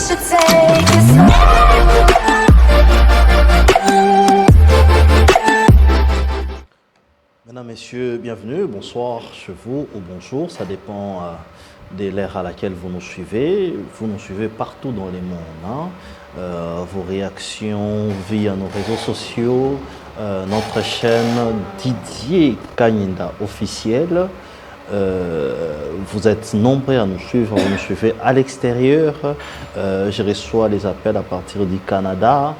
should take it slow. Mesdames, Messieurs, bienvenue, bonsoir chez vous ou bonjour, ça dépend de l'ère à laquelle vous nous suivez. Vous nous suivez partout dans le monde. Hein. Vos réactions via nos réseaux sociaux, notre chaîne Didier Kanyinda officielle. Vous êtes nombreux à nous suivre, vous nous suivez à l'extérieur. Je reçois les appels à partir du Canada.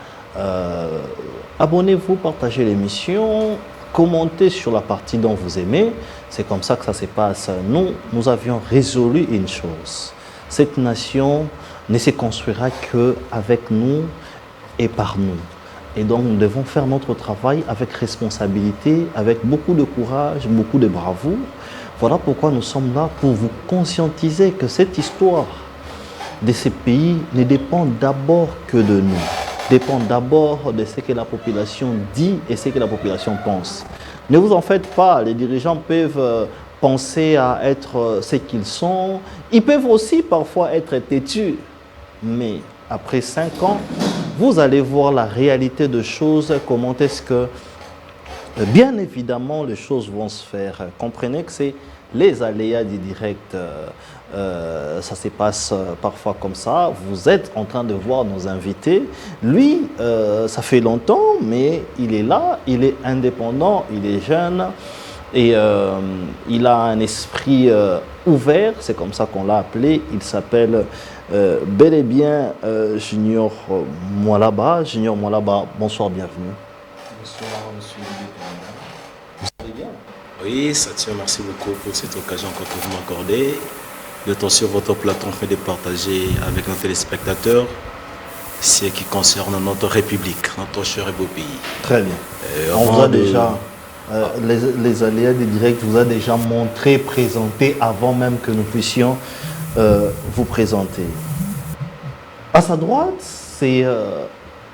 Abonnez-vous, partagez l'émission. Commentez sur la partie dont vous aimez, c'est comme ça que ça se passe. Nous avions résolu une chose. Cette nation ne se construira qu'avec nous et par nous. Et donc nous devons faire notre travail avec responsabilité, avec beaucoup de courage, beaucoup de bravoure. Voilà pourquoi nous sommes là pour vous conscientiser que cette histoire de ces pays ne dépend d'abord que de nous. Dépend d'abord de ce que la population dit et ce que la population pense. Ne vous en faites pas, les dirigeants peuvent penser à être ce qu'ils sont. Ils peuvent aussi parfois être têtus. Mais après 5 ans, vous allez voir la réalité des choses, comment est-ce que, bien évidemment, les choses vont se faire. Comprenez que c'est les aléas du direct. Ça se passe parfois comme ça. Vous êtes en train de voir nos invités. Lui, ça fait longtemps, mais il est là, il est indépendant, il est jeune et il a un esprit ouvert, c'est comme ça qu'on l'a appelé. Il s'appelle bel et bien Junior Mwalaba. Junior Mwalaba, bonsoir, bienvenue. Bonsoir, monsieur le Vous allez bien? Oui, Satya, merci beaucoup pour cette occasion que vous m'accordez. Le temps sur votre plateau fait de partager avec nos téléspectateurs ce qui concerne notre République, notre cher et beau pays. Très bien. On vous a déjà, les aléas du direct vous a déjà montré, présenté avant même que nous puissions vous présenter. À sa droite, c'est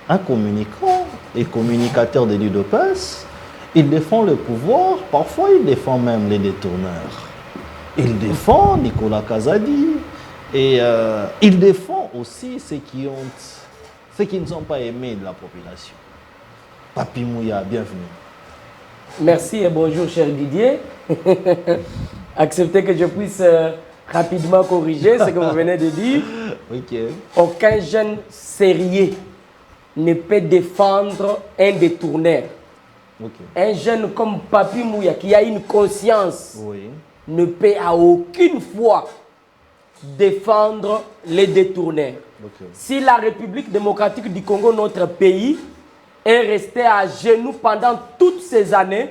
un communicant et communicateur de l'UDPS. Il défend le pouvoir, parfois il défend même les détourneurs. Il défend Nicolas Kazadi et il défend aussi ceux qui ne sont pas aimés de la population. Papi Mouya, bienvenue. Merci et bonjour cher Didier. Acceptez que je puisse rapidement corriger ce que vous venez de dire. Okay. Aucun jeune sérieux ne peut défendre un détourneur. Okay. Un jeune comme Papi Mouya qui a une conscience. Oui. Ne peut à aucune fois défendre les détourneurs. Okay. Si la République démocratique du Congo, notre pays, est restée à genoux pendant toutes ces années,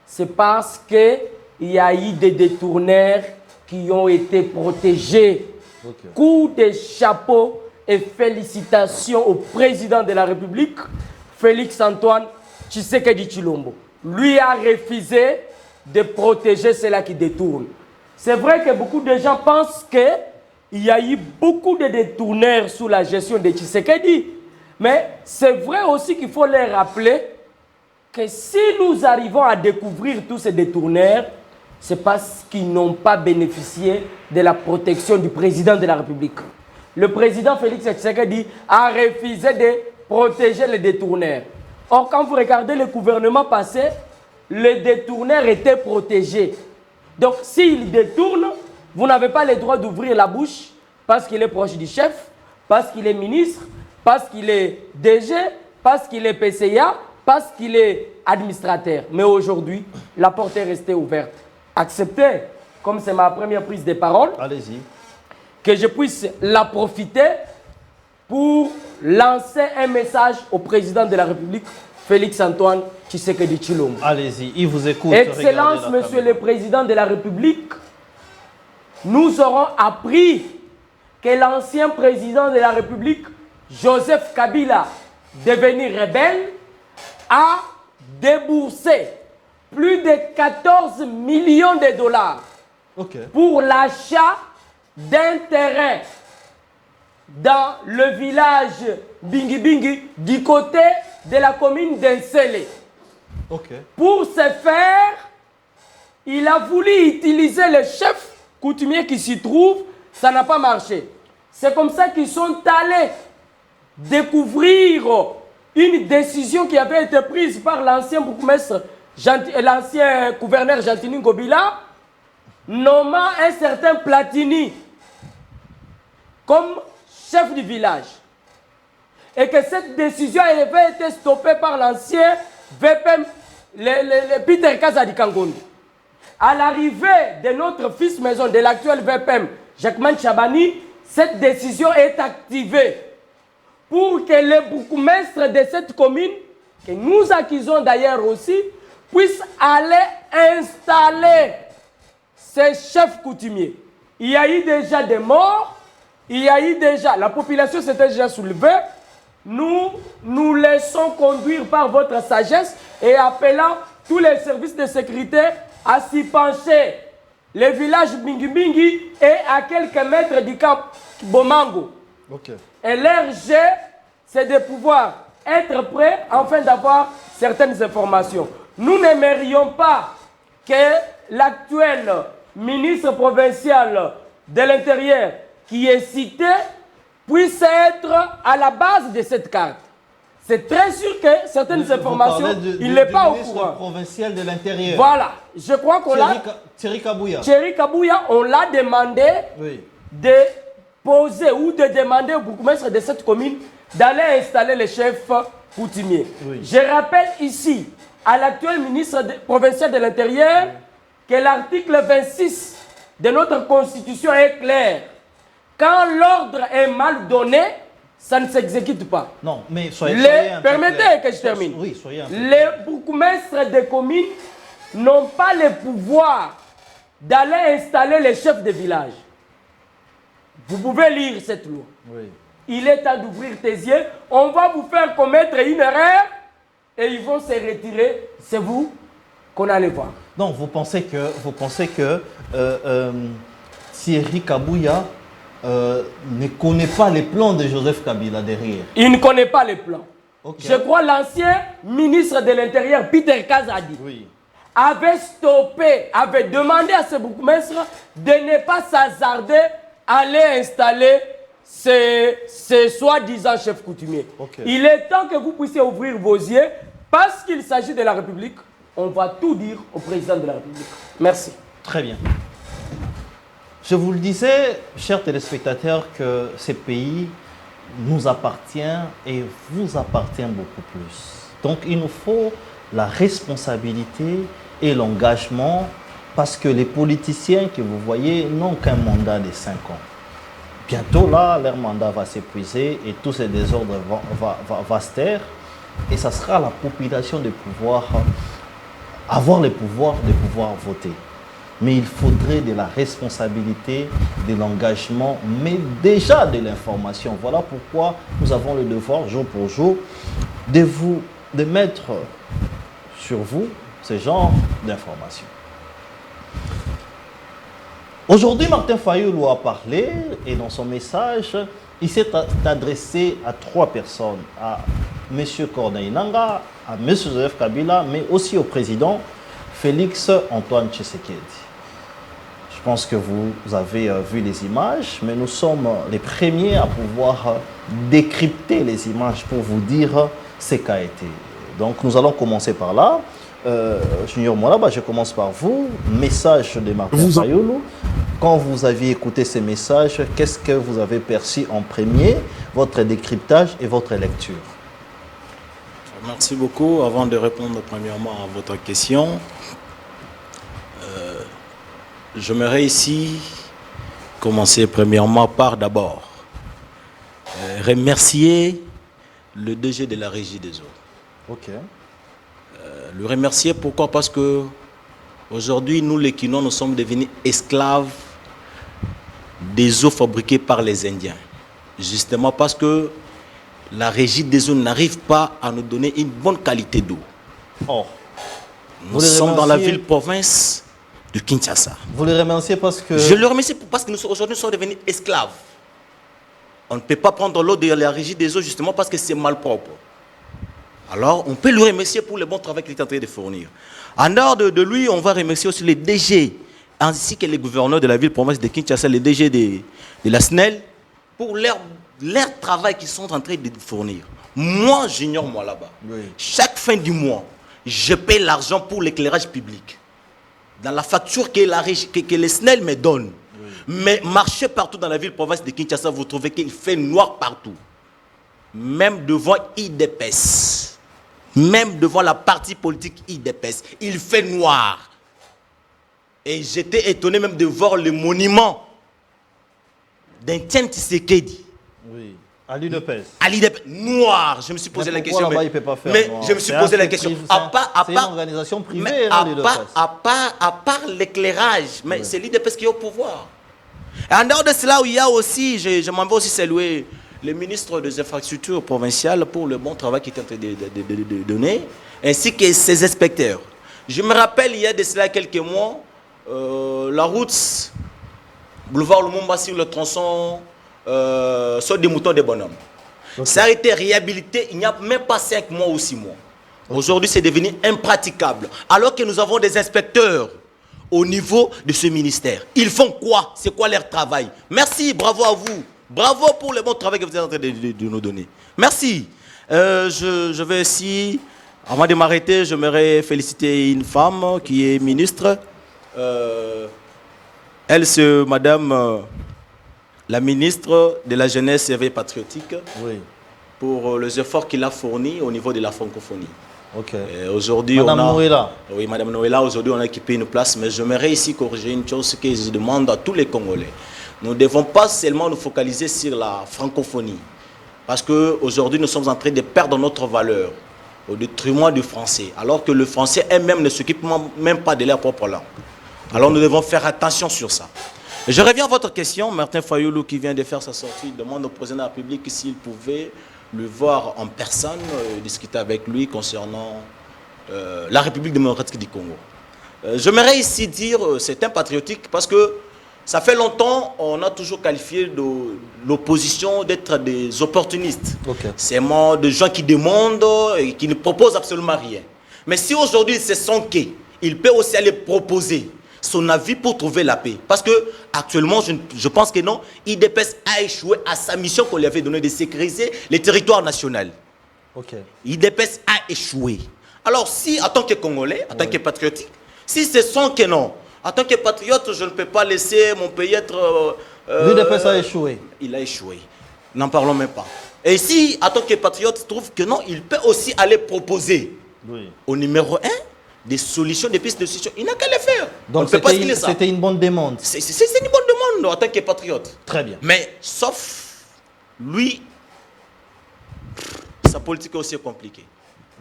c'est parce qu'il y a eu des détourneurs qui ont été protégés. Okay. Coup de chapeau et félicitations au président de la République, Félix Antoine Tshisekedi Tshilombo. Lui a refusé de protéger ceux-là qui détournent. C'est vrai que beaucoup de gens pensent qu'il y a eu beaucoup de détourneurs sous la gestion de Tshisekedi. Mais c'est vrai aussi qu'il faut leur rappeler que si nous arrivons à découvrir tous ces détourneurs, c'est parce qu'ils n'ont pas bénéficié de la protection du président de la République. Le président Félix Tshisekedi a refusé de protéger les détourneurs. Or, quand vous regardez le gouvernement passé, les détourneurs étaient protégés. Donc, s'il détourne, vous n'avez pas le droit d'ouvrir la bouche parce qu'il est proche du chef, parce qu'il est ministre, parce qu'il est DG, parce qu'il est PCA, parce qu'il est administrateur. Mais aujourd'hui, la porte est restée ouverte. Acceptez, comme c'est ma première prise de parole, allez-y, que je puisse la profiter pour lancer un message au président de la République, Félix Antoine Tshisekedi Tshilombo. Allez-y, il vous écoute. Excellence, Monsieur le Président de la République, nous aurons appris que l'ancien président de la République, Joseph Kabila, devenu rebelle, a déboursé plus de 14 millions de dollars pour l'achat d'un terrain dans le village Bingi Bingi du côté de la commune d'Ensele. Pour ce faire, il a voulu utiliser le chef coutumier qui s'y trouve, ça n'a pas marché. C'est comme ça qu'ils sont allés découvrir une décision qui avait été prise par l'ancien bourgmestre, l'ancien gouverneur Gentini Ngobila, nommant un certain Platini comme chef du village. Et que cette décision avait été stoppée par l'ancien VPM, le Peter Kazadi Kangondo. À l'arrivée de notre fils maison, de l'actuel VPM, Jacquemin Chabani, cette décision est activée pour que le bourgmestre de cette commune, que nous acquisons d'ailleurs aussi, puisse aller installer ces chefs coutumiers. Il y a eu déjà des morts, il y a eu déjà, la population s'était déjà soulevée. Nous nous laissons conduire par votre sagesse et appelant tous les services de sécurité à s'y pencher. Le village Bingi est à quelques mètres du camp Bomango. Okay. Et leur jet, c'est de pouvoir être prêt afin d'avoir certaines informations. Nous n'aimerions pas que l'actuel ministre provincial de l'Intérieur qui est cité puisse être à la base de cette carte. C'est très sûr que certaines informations, il n'est pas au courant. Ministre provincial de l'Intérieur. Voilà. Je crois qu'on l'a... Thierry Kabouya. Thierry Kabouya, on l'a demandé de poser ou de demander au bourgmestre de cette commune d'aller installer les chefs coutumiers. Oui. Je rappelle ici à l'actuel ministre provincial de l'Intérieur que l'article 26 de notre Constitution est clair. Quand l'ordre est mal donné, ça ne s'exécute pas. Non, mais permettez que je termine. Oui, soyez un peu les bourgmestres des communes n'ont pas le pouvoir d'aller installer les chefs de village. Vous pouvez lire cette loi. Oui. Il est temps d'ouvrir tes yeux. On va vous faire commettre une erreur et ils vont se retirer. C'est vous qu'on allait voir. Donc, vous pensez que Thierry Kabouya ne connaît pas les plans de Joseph Kabila derrière. Il ne connaît pas les plans. Okay. Je crois l'ancien ministre de l'Intérieur, Peter Kazadi, avait stoppé, avait demandé à ce bourgmestre de ne pas s'hasarder à aller installer ces soi-disant chefs coutumiers. Okay. Il est temps que vous puissiez ouvrir vos yeux parce qu'il s'agit de la République. On va tout dire au président de la République. Merci. Très bien. Je vous le disais, chers téléspectateurs, que ce pays nous appartient et vous appartient beaucoup plus. Donc il nous faut la responsabilité et l'engagement parce que les politiciens que vous voyez n'ont qu'un mandat de 5 ans. Bientôt là, leur mandat va s'épuiser et tous ces désordres vont se taire et ça sera à la population de pouvoir avoir le pouvoir de pouvoir voter. Mais il faudrait de la responsabilité, de l'engagement, mais déjà de l'information. Voilà pourquoi nous avons le devoir, jour pour jour, de mettre sur vous ce genre d'informations. Aujourd'hui, Martin Fayulu a parlé et dans son message, il s'est adressé à 3 personnes, à M. Corneille Nangaa, à M. Joseph Kabila, mais aussi au président Félix Antoine Tshisekedi. Je pense que vous avez vu les images, mais nous sommes les premiers à pouvoir décrypter les images pour vous dire ce qu'a été. Donc nous allons commencer par là. Junior Mwalaba, je commence par vous. Message de Martin Fayulu. Quand vous aviez écouté ces messages, qu'est-ce que vous avez perçu en premier, votre décryptage et votre lecture? Merci beaucoup. Avant de répondre premièrement à votre question, j'aimerais ici commencer premièrement par d'abord remercier le DG de la Régie des eaux. Ok. Le remercier pourquoi? Parce que aujourd'hui, nous les Kinois, nous sommes devenus esclaves des eaux fabriquées par les Indiens. Justement parce que la Régie des eaux n'arrive pas à nous donner une bonne qualité d'eau. Oh. Nous sommes dans la ville-province de Kinshasa. Vous le remerciez parce que... Je le remercie parce que aujourd'hui, nous sommes devenus esclaves. On ne peut pas prendre l'eau de la Régie des eaux justement parce que c'est malpropre. Alors, on peut le remercier pour le bon travail qu'il est en train de fournir. En dehors de lui, on va remercier aussi les DG, ainsi que les gouverneurs de la ville-province de Kinshasa, les DG de la SNEL, pour leur travail qu'ils sont en train de fournir. Moi, j'ignore moi là-bas. Oui. Chaque fin du mois, je paie l'argent pour l'éclairage public. Dans la facture que les SNEL me donnent. Oui. Mais marchez partout dans la ville-province de Kinshasa, vous trouvez qu'il fait noir partout. Même devant IDPS. Même devant la partie politique IDPS. Il fait noir. Et j'étais étonné même de voir le monument d'Etienne Tshisekedi. Oui. À l'UDPS. À l'UDPS. Noir. Je me suis posé la question. Mais il peut pas faire noir. Je me suis posé la question. C'est une organisation privée. À part l'éclairage. Mais oui. C'est l'UDPS qui est au pouvoir. Et en dehors de cela, il y a aussi, je m'en vais aussi saluer le ministre des Infrastructures provinciales pour le bon travail qu'il est en train de donner, ainsi que ses inspecteurs. Je me rappelle, il y a de cela quelques mois, la route boulevard Lumumba sur le tronçon sur des moutons des bonhommes. Okay. Ça a été réhabilité il n'y a même pas 5 mois ou 6 mois. Okay. Aujourd'hui, c'est devenu impraticable. Alors que nous avons des inspecteurs au niveau de ce ministère. Ils font quoi? C'est quoi leur travail? Merci, bravo à vous. Bravo pour le bon travail que vous êtes en train de nous donner. Merci. Je vais ici, avant de m'arrêter, j'aimerais féliciter une femme qui est ministre. Elle, c'est madame la ministre de la Jeunesse et Éveil Patriotique, oui, pour les efforts qu'il a fournis au niveau de la francophonie. Okay. Aujourd'hui, Madame Noëlla. Oui, Madame Noëlla, aujourd'hui on a équipé une place, mais j'aimerais ici corriger une chose que je demande à tous les Congolais. Nous ne devons pas seulement nous focaliser sur la francophonie, parce qu'aujourd'hui nous sommes en train de perdre notre valeur au détriment du français, alors que le français elle-même ne s'occupe même pas de leur propre langue. Alors nous devons faire attention sur ça. Je reviens à votre question. Martin Fayoulou, qui vient de faire sa sortie, demande au président de la République s'il pouvait le voir en personne, discuter avec lui concernant la République démocratique du Congo. J'aimerais ici dire c'est un patriotique parce que ça fait longtemps on a toujours qualifié de l'opposition d'être des opportunistes. Okay. C'est des gens qui demandent et qui ne proposent absolument rien. Mais si aujourd'hui c'est son quai, il peut aussi aller proposer son avis pour trouver la paix. Parce que actuellement, je pense que non, IDPS a échoué à sa mission qu'on lui avait donnée de sécuriser les territoires nationaux. Okay. IDPS a échoué. Alors si, en tant que Congolais, en tant que patriotique, si c'est son que non, en tant que patriote, je ne peux pas laisser mon pays être... L'IDPS a échoué. Il a échoué. N'en parlons même pas. Et si, en tant que patriote, trouve que non, il peut aussi aller proposer au numéro 1 des solutions, des pistes de solutions. Il n'a qu'à les faire. Donc c'était une bonne demande. C'est une bonne demande en tant que patriote. Très bien. Mais sauf lui, sa politique est aussi compliquée.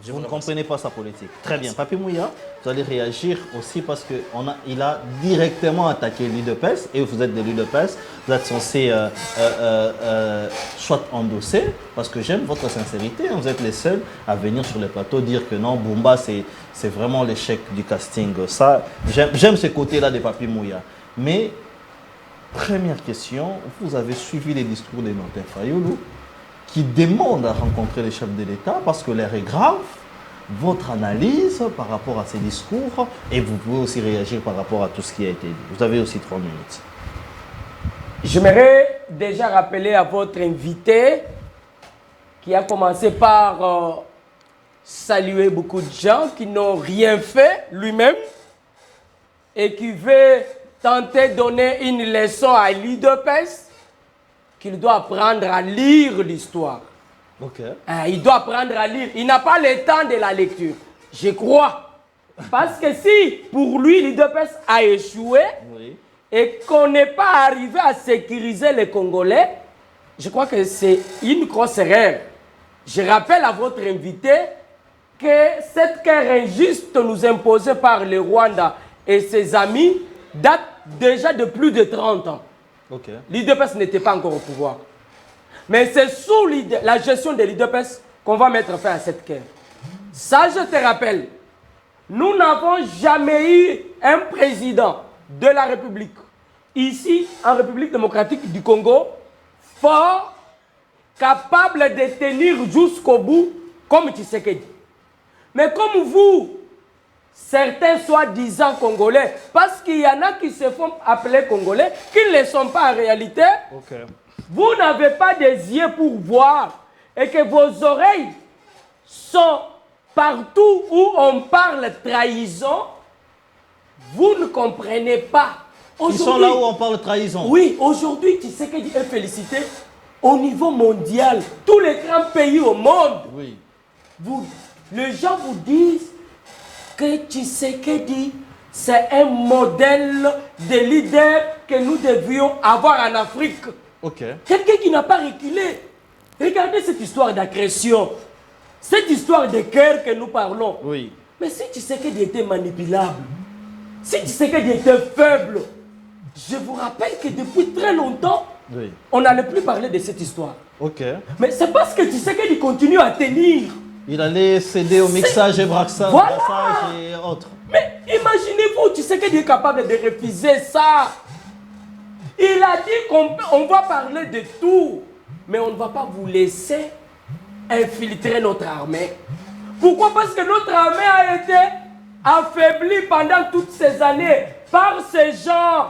Vous ne comprenez pas sa politique. Très bien. Papi Mouya, vous allez réagir aussi parce qu'il a directement attaqué l'UDPS et vous êtes de l'UDPS. Vous êtes censé soit endosser, parce que j'aime votre sincérité. Vous êtes les seuls à venir sur le plateau dire que non, Bumba, c'est vraiment l'échec du casting. Ça, j'aime ce côté-là de Papi Mouya. Mais, première question, vous avez suivi les discours de Martin Fayoulou, qui demande à rencontrer les chefs de l'État parce que l'air est grave. Votre analyse par rapport à ces discours et vous pouvez aussi réagir par rapport à tout ce qui a été dit. Vous avez aussi 3 minutes. J'aimerais déjà rappeler à votre invité qui a commencé par saluer beaucoup de gens qui n'ont rien fait lui-même et qui veut tenter de donner une leçon à l'UDPS. Qu'il doit apprendre à lire l'histoire. Okay. Il doit apprendre à lire. Il n'a pas le temps de la lecture. Je crois. Parce que si, pour lui, l'UDPS a échoué et qu'on n'est pas arrivé à sécuriser les Congolais, je crois que c'est une grosse erreur. Je rappelle à votre invité que cette guerre injuste nous imposée par le Rwanda et ses amis date déjà de plus de 30 ans. Okay. L'UDPS n'était pas encore au pouvoir. Mais c'est sous la gestion de l'UDPS qu'on va mettre fin à cette guerre. Ça, je te rappelle, nous n'avons jamais eu un président de la République, ici, en République démocratique du Congo, fort, capable de tenir jusqu'au bout, comme Tshisekedi. Mais comme vous, certains soi-disant Congolais, parce qu'il y en a qui se font appeler Congolais, qui ne le sont pas en réalité. Okay. vous n'avez pas des yeux pour voir et que vos oreilles sont partout où on parle trahison, vous ne comprenez pas. Ils sont là où on parle trahison. Oui, aujourd'hui, Tshisekedi est félicité au niveau mondial. Tous les grands pays au monde. Oui. Les gens vous disent que Tshisekedi, c'est un modèle de leader que nous devions avoir en Afrique. Ok. Quelqu'un qui n'a pas reculé. Regardez cette histoire d'agression. Cette histoire de cœur que nous parlons. Oui. Mais si Tshisekedi était manipulable, si Tshisekedi était faible, je vous rappelle que depuis très longtemps, oui, on n'allait plus parler de cette histoire. Ok. Mais c'est parce que Tshisekedi continue à tenir. Il allait céder au mixage et brassage, voilà, et autres. Mais imaginez-vous, Tshisekedi est capable de refuser ça. Il a dit qu'on va parler de tout, mais on ne va pas vous laisser infiltrer notre armée. Pourquoi? Parce que notre armée a été affaiblie pendant toutes ces années par ces gens,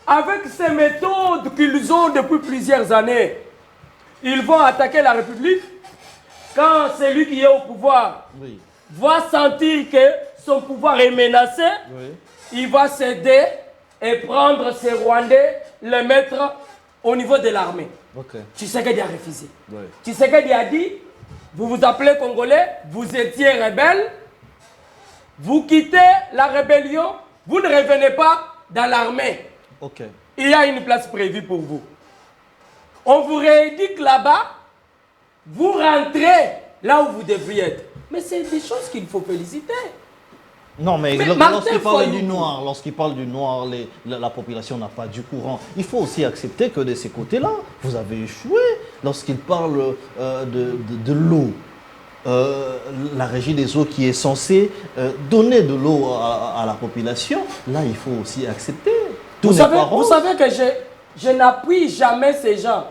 avec ces méthodes qu'ils ont depuis plusieurs années. Ils vont attaquer la République quand celui qui est au pouvoir va sentir que son pouvoir est menacé. Il va céder et prendre ces Rwandais, les mettre au niveau de l'armée. Tshisekedi a refusé. Tshisekedi a dit, vous vous appelez Congolais, vous étiez rebelles, vous quittez la rébellion, vous ne revenez pas dans l'armée. Il y a une place prévue pour vous. On vous rééduque là-bas, vous rentrez là où vous devriez être. Mais c'est des choses qu'il faut féliciter. Non, mais lorsqu'il parle du noir, la population n'a pas du courant. Il faut aussi accepter que de ces côtés-là, vous avez échoué. Lorsqu'il parle de l'eau, la régie des eaux qui est censée donner de l'eau à la population, là, il faut aussi accepter. Vous savez que je n'appuie jamais ces gens.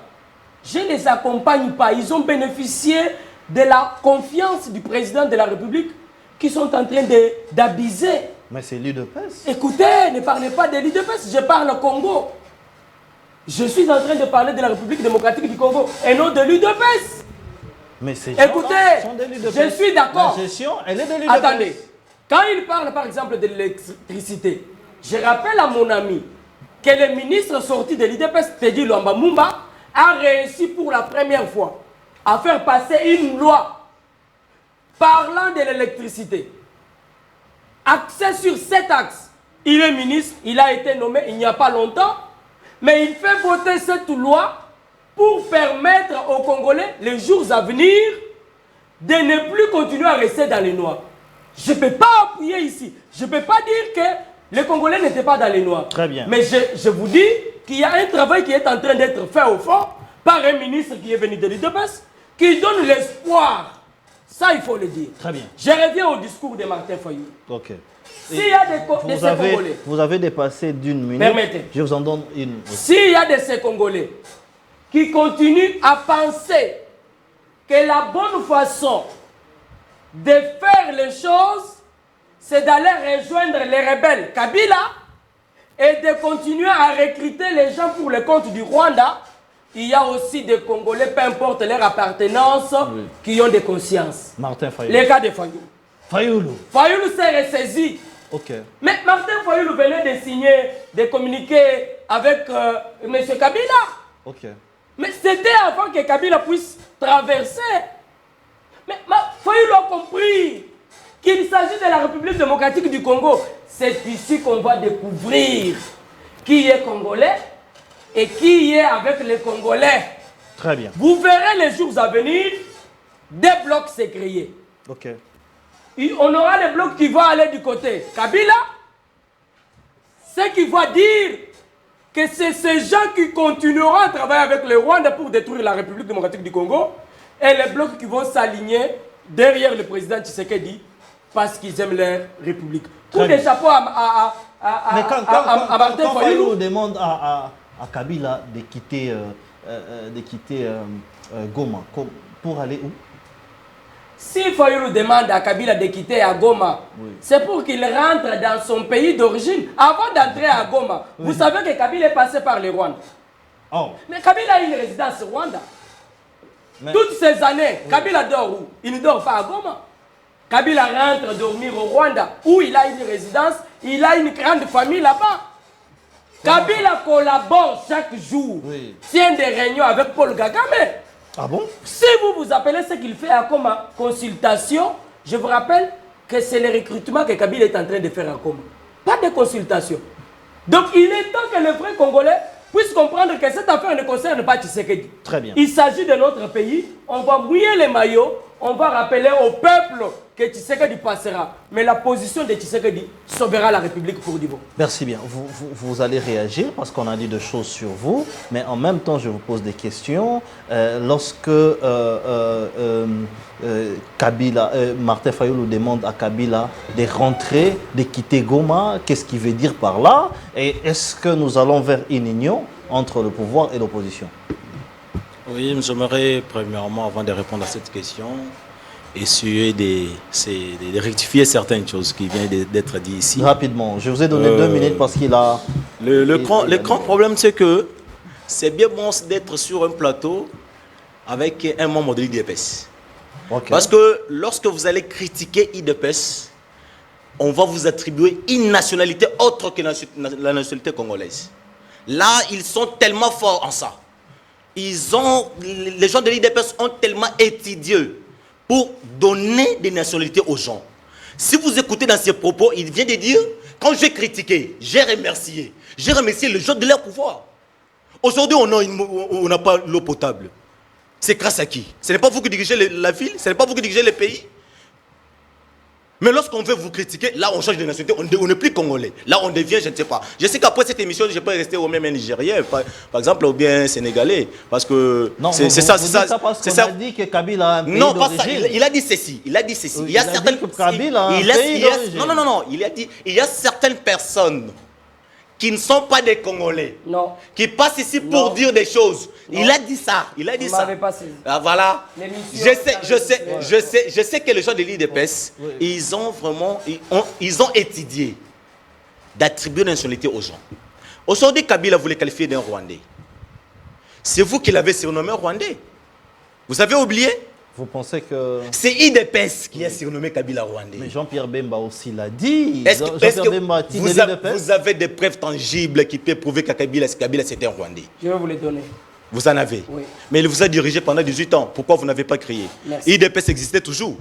Je ne les accompagne pas. Ils ont bénéficié de la confiance du président de la République qui sont en train d'abuser. Mais c'est l'UDPS. Écoutez, ne parlez pas de l'UDPS, je parle au Congo. Je suis en train de parler de la République démocratique du Congo et non de l'UDPS. Mais c'est écoutez, je suis d'accord. La gestion, elle est de l'UDPS. Attendez, quand il parle par exemple de l'électricité, je rappelle à mon ami que le ministre sorti de l'UDPS, Teddy Lwamba Mumba, a réussi pour la première fois à faire passer une loi parlant de l'électricité. Axé sur cet axe. Il est ministre, il a été nommé il n'y a pas longtemps, mais il fait voter cette loi pour permettre aux Congolais, les jours à venir, de ne plus continuer à rester dans les noirs. Je ne peux pas appuyer ici. Je ne peux pas dire que les Congolais n'étaient pas dans les noirs. Très bien. Mais je vous dis qu'il y a un travail qui est en train d'être fait au fond par un ministre qui est venu de l'UDPS, qui donne l'espoir. Ça, il faut le dire. Très bien. Je reviens au discours de Martin Fayulu. Ok. S'il y a des Congolais... Vous avez dépassé d'une minute. Permettez. Je vous en donne une. S'il y a de ces Congolais qui continuent à penser que la bonne façon de faire les choses, c'est d'aller rejoindre les rebelles Kabila et de continuer à recruter les gens pour le compte du Rwanda, il y a aussi des Congolais, peu importe leur appartenance, qui ont des consciences. Martin Fayulu. Les cas de Fayulu. Fayulu s'est ressaisi. Ok. Mais Martin Fayulu venait de signer des communiqués avec M. Kabila. Ok. Mais c'était avant que Kabila puisse traverser. Mais Fayulu a compris qu'il s'agit de la République démocratique du Congo. C'est ici qu'on va découvrir qui est Congolais et qui est avec les Congolais. Très bien. Vous verrez les jours à venir, des blocs se créer. Ok. On aura les blocs qui vont aller du côté Kabila, ce qui va dire que c'est ces gens qui continueront à travailler avec le Rwanda pour détruire la République démocratique du Congo, et les blocs qui vont s'aligner derrière le président Tshisekedi parce qu'ils aiment leur République. Pour des chapeaux à Martin Fayulu demande à Kabila de quitter, Goma, pour aller où? Si Fayulu demande à Kabila de quitter à Goma, c'est pour qu'il rentre dans son pays d'origine. Avant d'entrer à Goma, vous savez que Kabila est passé par le Rwanda. Oh. Mais Kabila a une résidence au Rwanda. Toutes ces années, Kabila dort où? Il ne dort pas à Goma. Kabila rentre dormir au Rwanda, où il a une résidence, il a une grande famille là-bas. Kabila collabore chaque jour, tient des réunions avec Paul Kagame. Ah bon? Si vous appelez ce qu'il fait à Goma, consultation, je vous rappelle que c'est le recrutement que Kabila est en train de faire à Goma. Pas de consultation. Donc il est temps que le vrai Congolais puisse comprendre que cette affaire ne concerne pas Tshisekedi. Très bien. Il s'agit de notre pays, on va mouiller les maillots, on va rappeler au peuple que Tshisekedi passera. Mais la position de Tshisekedi sauvera la République pour du bon. Merci bien. Vous allez réagir parce qu'on a dit des choses sur vous, mais en même temps, je vous pose des questions. Lorsque Kabila, Martin Fayulu demande à Kabila de rentrer, de quitter Goma, qu'est-ce qu'il veut dire par là? Et est-ce que nous allons vers une union entre le pouvoir et l'opposition? Oui, j'aimerais premièrement, avant de répondre à cette question, essayer de rectifier certaines choses qui viennent d'être dites ici. Rapidement, je vous ai donné 2 minutes parce qu'il a... Le grand problème, c'est que c'est bien bon d'être sur un plateau avec un membre de l'IDPS. Okay. Parce que lorsque vous allez critiquer l'IDPS, on va vous attribuer une nationalité autre que la nationalité congolaise. Là, ils sont tellement forts en ça. Les gens de l'IDPS ont tellement étudié pour donner des nationalités aux gens. Si vous écoutez dans ses propos, il vient de dire, quand j'ai critiqué, j'ai remercié les gens de leur pouvoir. Aujourd'hui, on n'a pas l'eau potable. C'est grâce à qui? Ce n'est pas vous qui dirigez la ville, ce n'est pas vous qui dirigez le pays. Mais lorsqu'on veut vous critiquer, là on change de nationalité, on n'est plus congolais. Là on devient, je ne sais pas. Je sais qu'après cette émission, je peux rester au même nigérien, par exemple, ou bien sénégalais. Parce que c'est ça. C'est ça. C'est ça. Il a dit que Kabila a un pays non, pas ça. Il a dit ceci. Il a dit ceci. Il y a certaines. Non. Il a dit il y a certaines personnes qui ne sont pas des Congolais, non, qui passent ici pour dire des choses. Non. Il a dit ça. Il a dit ça. Ah, voilà. Je sais que les gens de l'IDPS, ils ont vraiment, ils ont étudié d'attribuer une nationalité aux gens. Aujourd'hui, Kabila voulait qualifier d'un Rwandais. C'est vous qui l'avez surnommé Rwandais. Vous avez oublié? Vous pensez que... C'est IDPS qui a surnommé Kabila Rwandais. Mais Jean-Pierre Bemba aussi l'a dit. Est-ce que vous avez des preuves tangibles qui peuvent prouver que Kabila c'était un Rwandais? Je vais vous les donner. Vous en avez? Oui. Mais il vous a dirigé pendant 18 ans. Pourquoi vous n'avez pas crié? IDPS existait toujours.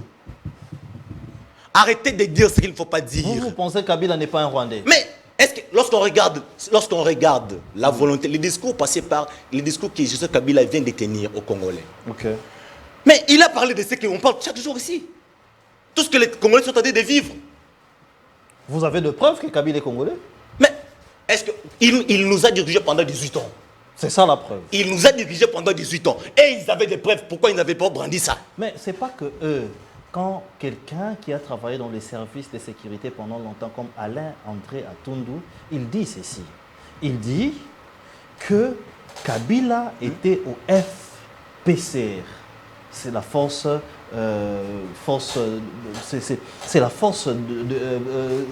Arrêtez de dire ce qu'il ne faut pas dire. Vous pensez que Kabila n'est pas un Rwandais? Mais est-ce que lorsqu'on regarde la volonté, les discours passés par les discours que Joseph Kabila vient de tenir aux Congolais. Ok. Mais il a parlé de ce qu'on parle chaque jour ici. Tout ce que les Congolais sont en train de vivre. Vous avez de preuves que Kabila est congolais? Mais est-ce qu'il nous a dirigés pendant 18 ans? C'est ça la preuve. Il nous a dirigés pendant 18 ans. Et ils avaient des preuves. Pourquoi ils n'avaient pas brandi ça? Mais c'est pas que eux. Quand quelqu'un qui a travaillé dans les services de sécurité pendant longtemps, comme Alain-André Atundu, il dit ceci. Il dit que Kabila était au FPCR. C'est la force, c'est la force de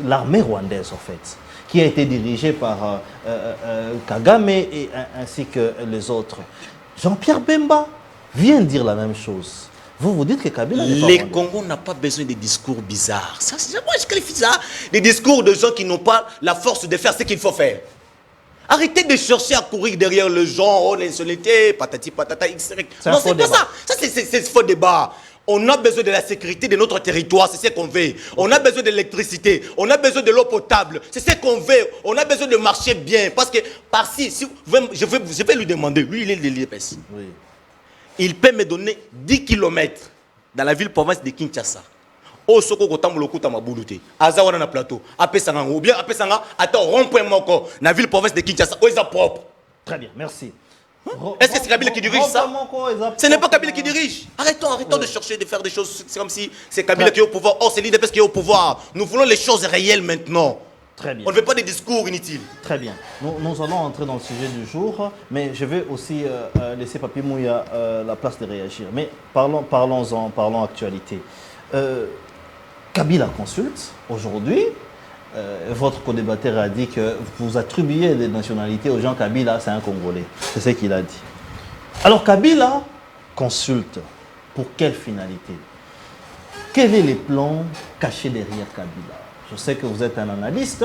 l'armée rwandaise en fait, qui a été dirigée par Kagame et ainsi que les autres. Jean-Pierre Bemba vient de dire la même chose. Vous dites que Kabila n'est pas les Congos n'ont pas besoin de discours bizarres. Ça, moi je qualifie ça des discours de gens qui n'ont pas la force de faire ce qu'il faut faire. Arrêtez de chercher à courir derrière le genre, oh, l'insolité, patati patata, x. Non, c'est pas ça. Ça, c'est faux débat. On a besoin de la sécurité de notre territoire, c'est ce qu'on veut. On a besoin d'électricité, on a besoin de l'eau potable, c'est ce qu'on veut. On a besoin de marcher bien. Parce que, je vais lui demander, lui, il est de l'IDPS. Oui. Il peut me donner 10 km dans la ville-province de Kinshasa. Au soko kotambulo kuta mabuluté azawana na plateau apesanga ou bien apesanga ata rond-point moko na ville province de Kinshasa o eza propre. Très bien, merci. Est-ce que c'est Kabila qui dirige ça? Ce n'est pas Kabila qui dirige. Arrêtons de chercher de faire des choses. C'est comme si c'est Kabila qui est au pouvoir. Or c'est l'IDPS qui est au pouvoir. Nous voulons les choses réelles maintenant. Très bien. On ne veut pas des discours inutiles. Très bien. Nous allons entrer dans le sujet du jour, mais je vais aussi laisser Papi Mouya la place de réagir. Mais parlons actualité. Kabila consulte aujourd'hui votre co-débatteur a dit que vous attribuez des nationalités aux gens. Kabila, c'est un Congolais. C'est ce qu'il a dit. Alors Kabila consulte. Pour quelle finalité? Quel est le plan caché derrière Kabila? Je sais que vous êtes un analyste.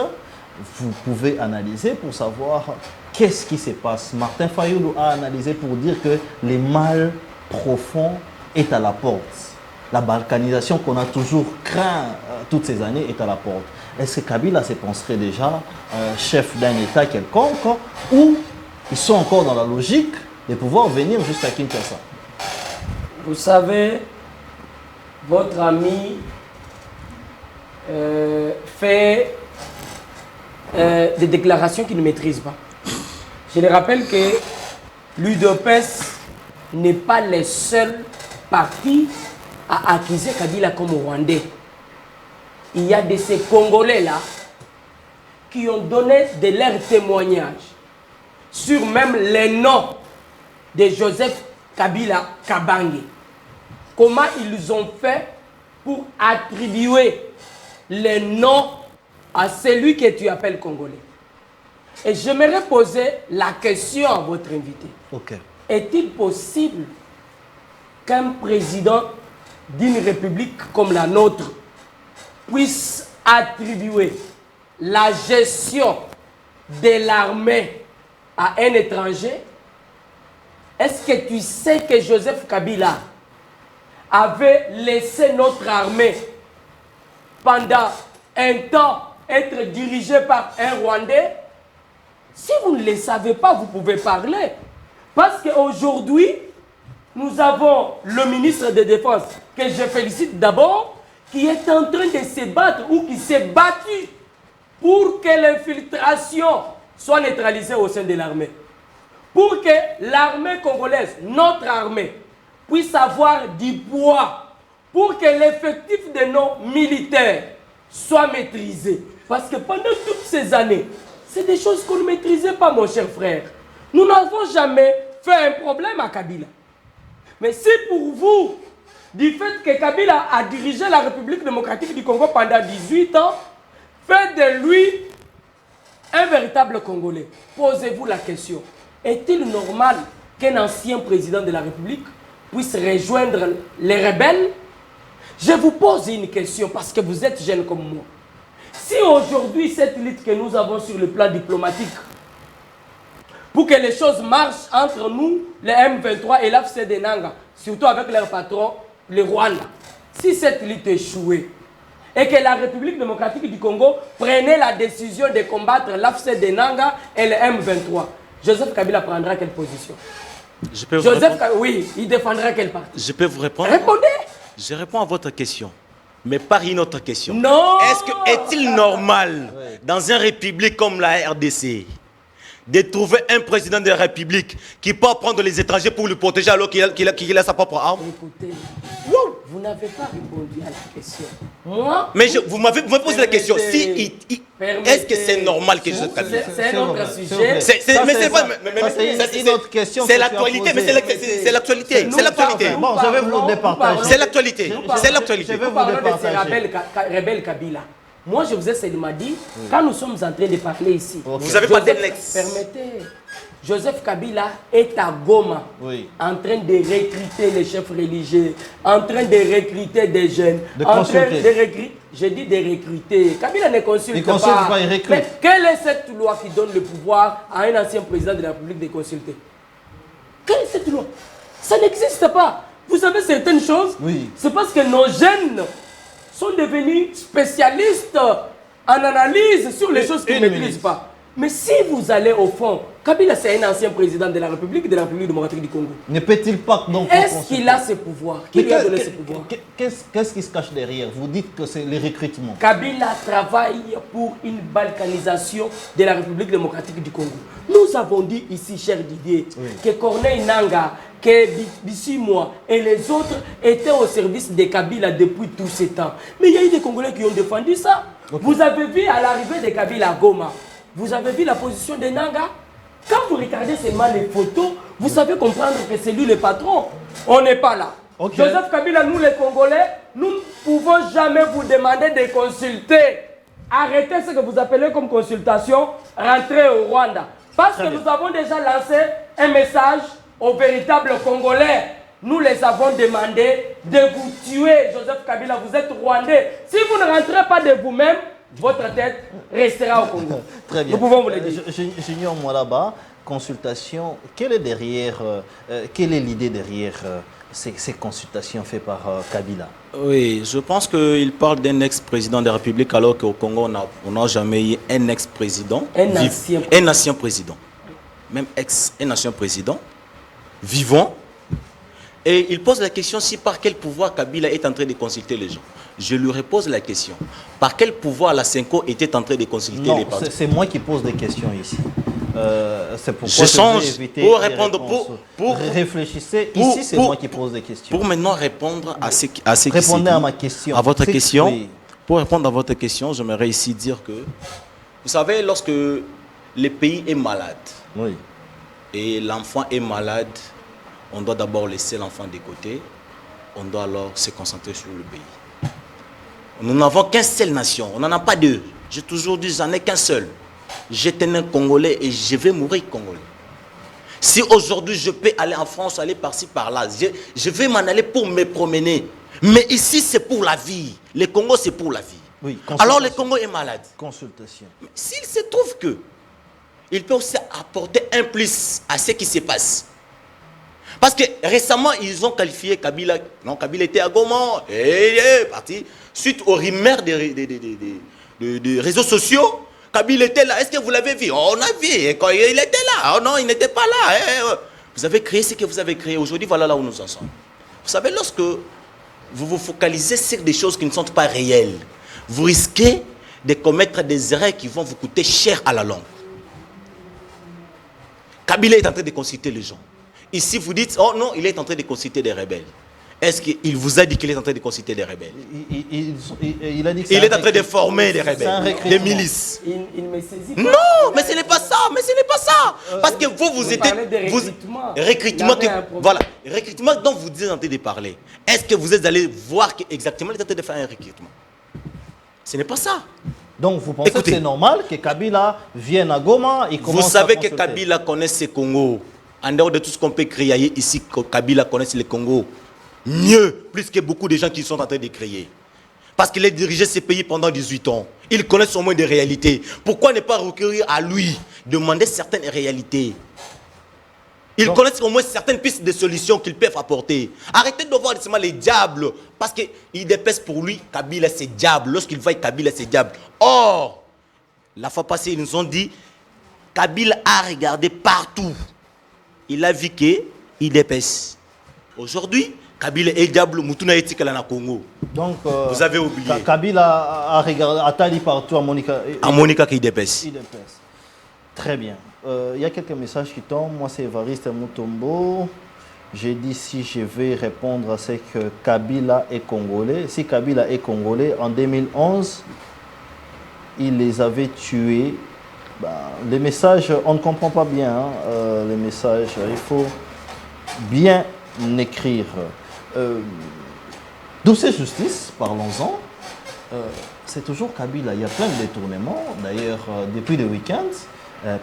Vous pouvez analyser pour savoir qu'est-ce qui se passe. Martin Fayoulou a analysé pour dire que le mal profond est à la porte. La balkanisation qu'on a toujours craint toutes ces années est à la porte. Est-ce que Kabila se penserait déjà chef d'un État quelconque ou ils sont encore dans la logique de pouvoir venir jusqu'à Kinshasa? Vous savez, votre ami fait des déclarations qu'il ne maîtrise pas. Je le rappelle que l'UDPS n'est pas le seul parti à accuser Kabila comme Rwandais. Il y a de ces Congolais-là qui ont donné de leurs témoignages sur même les noms de Joseph Kabila Kabange. Comment ils ont fait pour attribuer les noms à celui que tu appelles Congolais. Et j'aimerais poser la question à votre invité. Okay. Est-il possible qu'un président d'une république comme la nôtre puisse attribuer la gestion de l'armée à un étranger? Est-ce que tu sais que Joseph Kabila avait laissé notre armée pendant un temps être dirigée par un Rwandais? Si vous ne le savez pas, vous pouvez parler. Parce qu'aujourd'hui, nous avons le ministre de Défense, que je félicite d'abord, qui est en train de se battre ou qui s'est battu pour que l'infiltration soit neutralisée au sein de l'armée. Pour que l'armée congolaise, notre armée, puisse avoir du poids. Pour que l'effectif de nos militaires soit maîtrisé. Parce que pendant toutes ces années, c'est des choses qu'on ne maîtrisait pas, mon cher frère. Nous n'avons jamais fait un problème à Kabila. Mais si pour vous, du fait que Kabila a dirigé la République démocratique du Congo pendant 18 ans, faites de lui un véritable Congolais, posez-vous la question. Est-il normal qu'un ancien président de la République puisse rejoindre les rebelles? Je vous pose une question parce que vous êtes jeune comme moi. Si aujourd'hui, cette lutte que nous avons sur le plan diplomatique, pour que les choses marchent entre nous, les M23 et l'AFC Nanga, surtout avec leur patron, le Rwanda, si cette lutte échouait et que la République démocratique du Congo prenait la décision de combattre l'AFC Nanga et le M23, Joseph Kabila prendra quelle position? Oui, il défendra quel parti? Je peux vous répondre? Répondez. Je réponds à votre question, mais par une autre question. Non. Est-il normal, dans une république comme la RDC, de trouver un président de la République qui peut prendre les étrangers pour le protéger alors qu'il a sa propre arme? Écoutez, vous n'avez pas répondu à la question. Moi, mais vous m'avez posé la question. Est-ce que c'est normal que je sois Kabila? C'est un autre sujet. C'est une autre question. C'est l'actualité, mais c'est l'actualité. C'est l'actualité. Bon, je vais vous départager. C'est l'actualité. C'est l'actualité. Je vais vous départager. Rebelle Kabila. Moi, je vous ai seulement dit, quand nous sommes en train de parler ici, vous avez pas d'annexe. Permettez, Joseph Kabila est à Goma, en train de recruter les chefs religieux, en train de recruter des jeunes, j'ai dit de recruter. Kabila ne consulte pas. Il recrute. Mais quelle est cette loi qui donne le pouvoir à un ancien président de la République de consulter? Quelle est cette loi? Ça n'existe pas. Vous savez certaines choses, c'est parce que nos jeunes sont devenus spécialistes en analyse sur les choses qu'ils ne maîtrisent pas. Mais si vous allez au fond, Kabila c'est un ancien président de la République démocratique du Congo. Ne peut-il pas donc... Est-ce qu'il a ce pouvoir? Qui lui a donné ce pouvoir? Qu'est-ce qui se cache derrière? Vous dites que c'est le recrutement. Kabila travaille pour une balkanisation de la République démocratique du Congo. Nous avons dit ici, cher Didier, que Corneille Nangaa, que Bissimois et les autres étaient au service de Kabila depuis tous ces temps. Mais il y a eu des Congolais qui ont défendu ça. Vous avez vu à l'arrivée de Kabila à Goma, vous avez vu la position de Nangaa? Quand vous regardez seulement les photos, vous savez comprendre que c'est lui le patron. On n'est pas là. Joseph Kabila, nous les Congolais, nous ne pouvons jamais vous demander de consulter arrêtez ce que vous appelez comme consultation, rentrez au Rwanda. Parce que nous avons déjà lancé un message aux véritables Congolais. Nous les avons demandé de vous tuer, Joseph Kabila. Vous êtes Rwandais. Si vous ne rentrez pas de vous-même, votre tête restera au Congo. Très bien. Nous pouvons vous le dire. Junior Mwalaba, consultation, quelle est l'idée derrière ces consultations faites par Kabila? Oui, je pense qu'il parle d'un ex-président de la République alors qu'au Congo, on n'a jamais eu un ex-président. Un ancien président. Même un ancien président, vivant. Et il pose la question si par quel pouvoir Kabila est en train de consulter les gens. Je lui repose la question. Par quel pouvoir la Senko était en train de consulter les partis? C'est moi qui pose des questions ici. C'est pourquoi je change pour répondre. Réfléchissez. Ici, c'est moi qui pose des questions. Pour maintenant répondre à ce qui Répondez à ma question. À votre question. Oui. Pour répondre à votre question, j'aimerais ici dire que, vous savez, lorsque le pays est malade, oui, et l'enfant est malade, on doit d'abord laisser l'enfant de côté. On doit alors se concentrer sur le pays. Nous n'avons qu'une seule nation. On n'en a pas deux. J'ai toujours dit, j'en ai qu'un seul. J'étais un Congolais et je vais mourir Congolais. Si aujourd'hui je peux aller en France, aller par-ci, par-là, je vais m'en aller pour me promener. Mais ici, c'est pour la vie. Le Congo, c'est pour la vie. Oui, alors le Congo est malade. Consultation. S'il se trouve que il peut aussi apporter un plus à ce qui se passe. Parce que récemment, ils ont qualifié Kabila. Non, Kabila était à Goma. Il est parti. Suite aux rumeurs des réseaux sociaux, Kabila était là. Est-ce que vous l'avez vu? On a vu. Quand il était là. Oh non, il n'était pas là. Vous avez créé ce que vous avez créé. Aujourd'hui, voilà là où nous en sommes. Vous savez, lorsque vous vous focalisez sur des choses qui ne sont pas réelles, vous risquez de commettre des erreurs qui vont vous coûter cher à la longue. Kabila est en train de consulter les gens. Ici, vous dites, oh non, il est en train de consulter des rebelles. Est-ce qu'il vous a dit qu'il est en train de consulter des rebelles? Il a dit que il est en train de former des rebelles, des milices. Il me saisit pas. Non, mais ce n'est pas ça, Parce que vous êtes... Recrutement dont vous êtes en train de parler. Est-ce que vous êtes allé voir exactement il est en train de faire un recrutement? Ce n'est pas ça. Donc vous pensez que c'est normal que Kabila vienne à Goma et commence à... Vous savez que Kabila connaît ce Congo. En dehors de tout ce qu'on peut créer ici, Kabila connaît le Congo mieux, plus que beaucoup de gens qui sont en train de créer. Parce qu'il a dirigé ces pays pendant 18 ans. Il connaît au moins des réalités. Pourquoi ne pas recourir à lui, demander certaines réalités? Il connaît au moins certaines pistes de solutions qu'ils peuvent apporter. Arrêtez de voir seulement les diables. Parce qu'il dépêche pour lui, Kabila c'est diable. Lorsqu'il voit Kabila c'est diable. Or, la fois passée, ils nous ont dit, Kabila a regardé partout. Il a vu qu'il dépêche. Aujourd'hui, Kabila est diable, Moutouna est Tikala na Congo. Donc, vous avez oublié. Kabila a regardé, a tali partout à Monica. À Monica qui dépêche. Très bien. Il y a quelques messages qui tombent. Moi, c'est Evariste Mutombo. J'ai dit si je vais répondre à ce que Kabila est congolais. Si Kabila est congolais, en 2011, il les avait tués. Les messages, on ne comprend pas bien. Hein, les messages, il faut bien écrire. Dossier justice, parlons-en. C'est toujours Kabila. Il y a plein de détournements. D'ailleurs, depuis le week-end,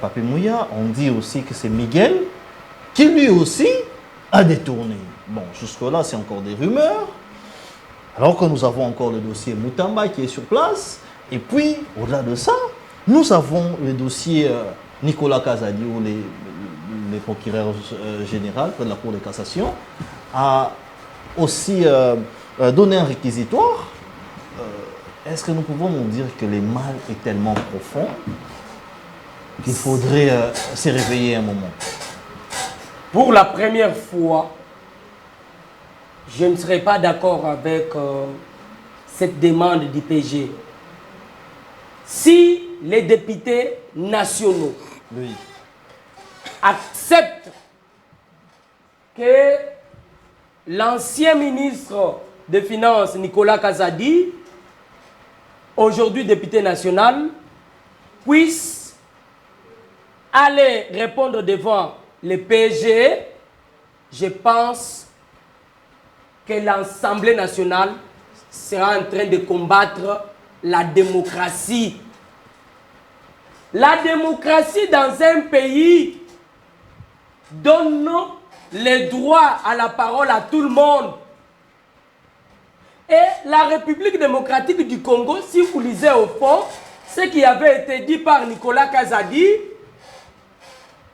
Papi Mouya, on dit aussi que c'est Miguel qui lui aussi a détourné. Bon, jusque-là, c'est encore des rumeurs. Alors que nous avons encore le dossier Moutamba qui est sur place. Et puis, au-delà de ça, nous avons le dossier Nicolas Kazadi, où le procureur général de la Cour de cassation a aussi donné un réquisitoire. Est-ce que nous pouvons nous dire que le mal est tellement profond qu'il faudrait se réveiller un moment? Pour la première fois, je ne serai pas d'accord avec cette demande d'IPG. Si les députés nationaux acceptent que l'ancien ministre des Finances, Nicolas Kazadi, aujourd'hui député national, puisse aller répondre devant le PG, je pense que l'Assemblée nationale sera en train de combattre la démocratie. La démocratie dans un pays donne les droits à la parole à tout le monde. Et la République démocratique du Congo, si vous lisez au fond, ce qui avait été dit par Nicolas Kazadi,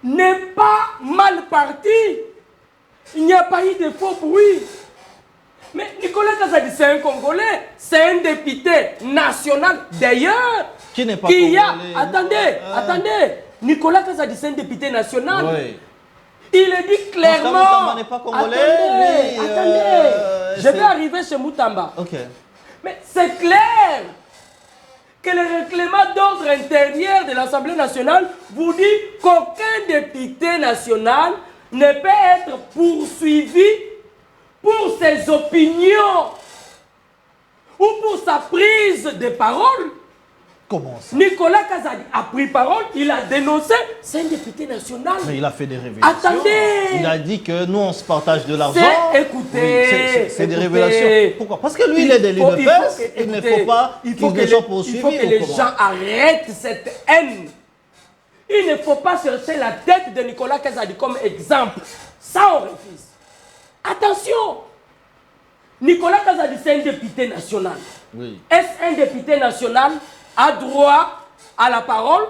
n'est pas mal parti. Il n'y a pas eu de faux bruit. Mais Nicolas Kazadi, c'est un Congolais, c'est un député national d'ailleurs. Qui n'est pas congolais. Attendez. Nicolas Kazadi, c'est un député national. Oui. Il est dit clairement. Moutamba n'est pas congolais. Attendez. Je vais arriver chez Moutamba. Ok. Mais c'est clair que le règlement d'ordre intérieur de l'Assemblée nationale vous dit qu'aucun député national ne peut être poursuivi pour ses opinions ou pour sa prise de parole. Comment ça? Nicolas Kazadi a pris parole, il a dénoncé, c'est un député national. Mais il a fait des révélations. Attendez. Il a dit que nous, on se partage de l'argent. Écoutez. C'est des révélations. Pourquoi? Parce que lui, il est des leaders. Il ne faut pas que les gens poursuivis. Il faut que les gens arrêtent cette haine. Il ne faut pas chercher la tête de Nicolas Kazadi comme exemple. Ça, on refuse. Attention. Nicolas Kazadi, c'est un député national. Oui. Est-ce un député national a droit à la parole?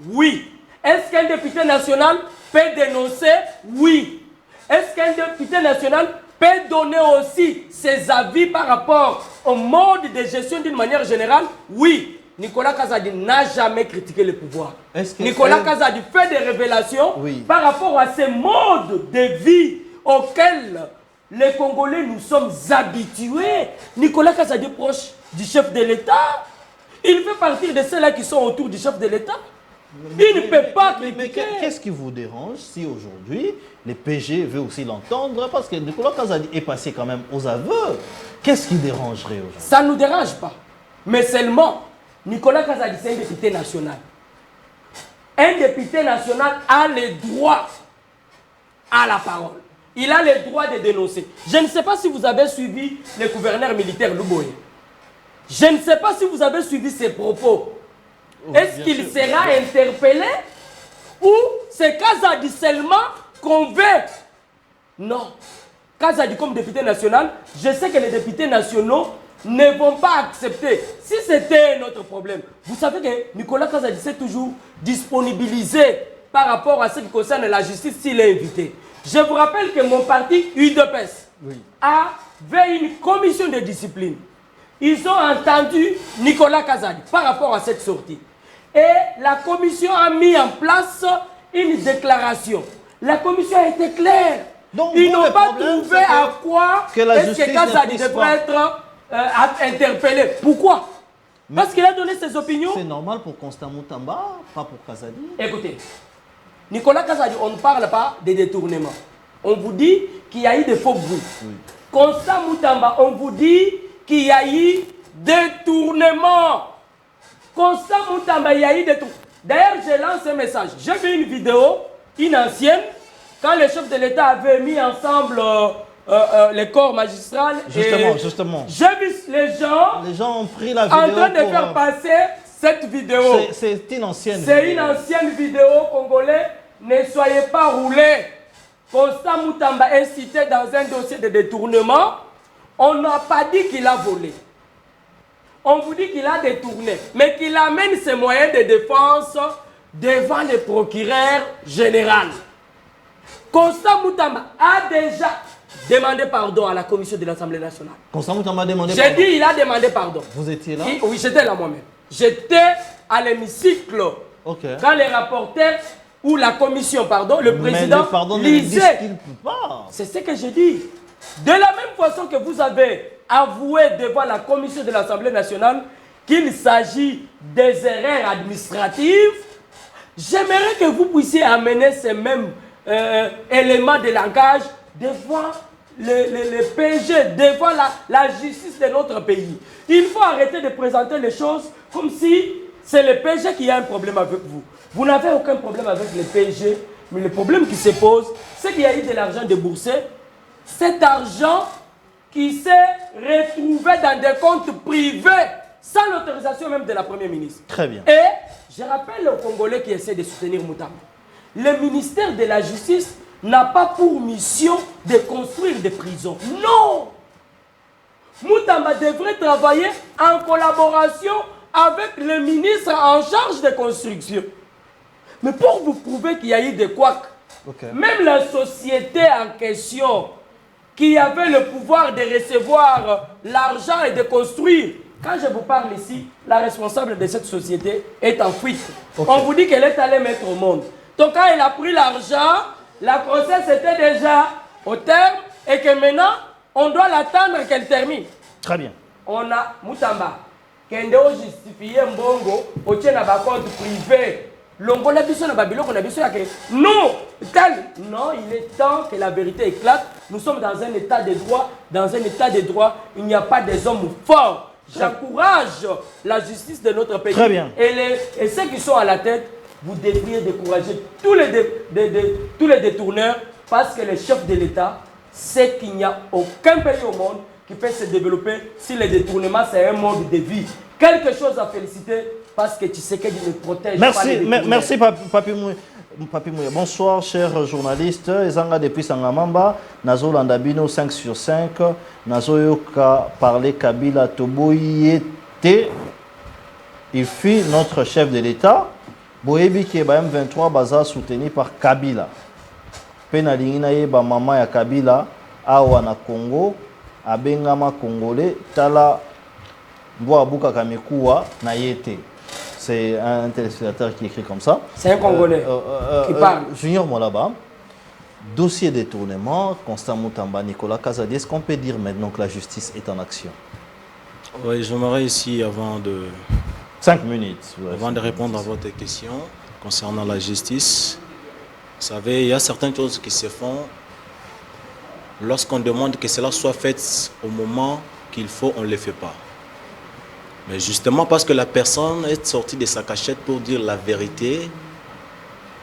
Oui. Est-ce qu'un député national peut dénoncer? Oui. Est-ce qu'un député national peut donner aussi ses avis par rapport au mode de gestion d'une manière générale? Oui. Nicolas Kazadi n'a jamais critiqué le pouvoir. Nicolas Kazadi fait des révélations par rapport à ces modes de vie auxquels les Congolais nous sommes habitués. Nicolas Kazadi est proche du chef de l'État. Il fait partie de ceux-là qui sont autour du chef de l'État. Il ne peut pas critiquer. Mais qu'est-ce qui vous dérange si aujourd'hui les PG veulent aussi l'entendre? Parce que Nicolas Kazadi est passé quand même aux aveux. Qu'est-ce qui dérangerait aujourd'hui? Ça ne nous dérange pas. Mais seulement, Nicolas Kazadi, c'est un député national. Un député national a le droit à la parole. Il a le droit de dénoncer. Je ne sais pas si vous avez suivi le gouverneur militaire Luboye. Je ne sais pas si vous avez suivi ses propos. Est-ce qu'il sera interpellé ou c'est Kazadi seulement qu'on veut? Non. Kazadi comme député national, je sais que les députés nationaux ne vont pas accepter. Si c'était notre problème, vous savez que Nicolas Kazadi s'est toujours disponibilisé par rapport à ce qui concerne la justice s'il est invité. Je vous rappelle que mon parti, UDPS, avait une commission de discipline. Ils ont entendu Nicolas Kazadi par rapport à cette sortie. Et la commission a mis en place une déclaration. La commission a été claire. Donc, ils n'ont pas trouvé à quoi est-ce que Kazadi devrait être interpellé. Pourquoi? Parce qu'il a donné ses opinions. C'est normal pour Constant Moutamba, pas pour Kazadi. Écoutez, Nicolas Kazadi, on ne parle pas de détournement. On vous dit qu'il y a eu des faux bruits. Constant Moutamba, on vous dit qu'il y a eu détournement. Constant Moutamba, il y a eu détournement. D'ailleurs, je lance un message. J'ai vu une vidéo, une ancienne, quand le chef de l'État avait mis ensemble les corps magistrales. Justement. J'ai vu les gens ont pris la vidéo en train de faire passer cette vidéo. C'est une ancienne vidéo. C'est une ancienne vidéo congolais. Ne soyez pas roulés. Constant Moutamba est cité dans un dossier de détournement. On n'a pas dit qu'il a volé. On vous dit qu'il a détourné. Mais qu'il amène ses moyens de défense devant le procureur général. Constant Moutamba a déjà demandé pardon à la commission de l'Assemblée nationale. Constant Moutamba a demandé pardon. J'ai dit il a demandé pardon. Vous étiez là? Oui, j'étais là moi-même. J'étais à l'hémicycle. Quand les rapporteurs ou la commission, le président lisait. C'est ce que j'ai dit. De la même façon que vous avez avoué devant la commission de l'Assemblée nationale qu'il s'agit des erreurs administratives, j'aimerais que vous puissiez amener ces mêmes éléments de langage devant les PG, devant la justice de notre pays. Il faut arrêter de présenter les choses comme si c'est le PG qui a un problème avec vous. Vous n'avez aucun problème avec les PG, mais le problème qui se pose, c'est qu'il y a eu de l'argent déboursé. Cet argent qui s'est retrouvé dans des comptes privés sans l'autorisation même de la Première ministre. Très bien. Et je rappelle aux Congolais qui essaient de soutenir Moutamba. Le ministère de la Justice n'a pas pour mission de construire des prisons. Non! Moutamba devrait travailler en collaboration avec le ministre en charge de construction. Mais pour vous prouver qu'il y a eu des couacs, même la société en question qui avait le pouvoir de recevoir l'argent et de construire, quand je vous parle ici, la responsable de cette société est en fuite. On vous dit qu'elle est allée mettre au monde. Donc quand elle a pris l'argent, la grossesse était déjà au terme et que maintenant, on doit l'attendre qu'elle termine. Très bien. On a Moutamba, qui a justifié Mbongo, au tient à compte privé. L'ongo la biso na babilo qu'on a biso yake. Non, non, il est temps que la vérité éclate. Nous sommes dans un état de droit. Dans un état de droit, il n'y a pas des hommes forts. J'encourage la justice de notre pays. Très bien. Et ceux qui sont à la tête, vous devriez décourager tous les détourneurs parce que le chef de l'État sait qu'il n'y a aucun pays au monde qui peut se développer si le détournement c'est un mode de vie. Quelque chose à féliciter parce que tu sais qu'il me protège. Merci Papi Mouya. Bonsoir chers journalistes. Ezanga depuis Sangamamba, Nazo Landabino 5/5, Nazo Yoka parler Kabila Toboyete. Il fut notre chef de l'État. Boyebi qui est M23 baza soutenu par Kabila. Penalingina yeba mama ya Kabila awa na Congo, abengama Congolais, tala Mboabuka Kamekua na yete. C'est un téléspectateur qui écrit comme ça. C'est un Congolais qui parle. Junior Molaba, dossier détournement, Constant Moutamba, Nicolas Kazadi. Est-ce qu'on peut dire maintenant que la justice est en action? Oui, j'aimerais ici, avant de... 5 minutes. Avant de répondre à votre question concernant la justice, vous savez, il y a certaines choses qui se font lorsqu'on demande que cela soit fait au moment qu'il faut, on ne le fait pas. Mais justement parce que la personne est sortie de sa cachette pour dire la vérité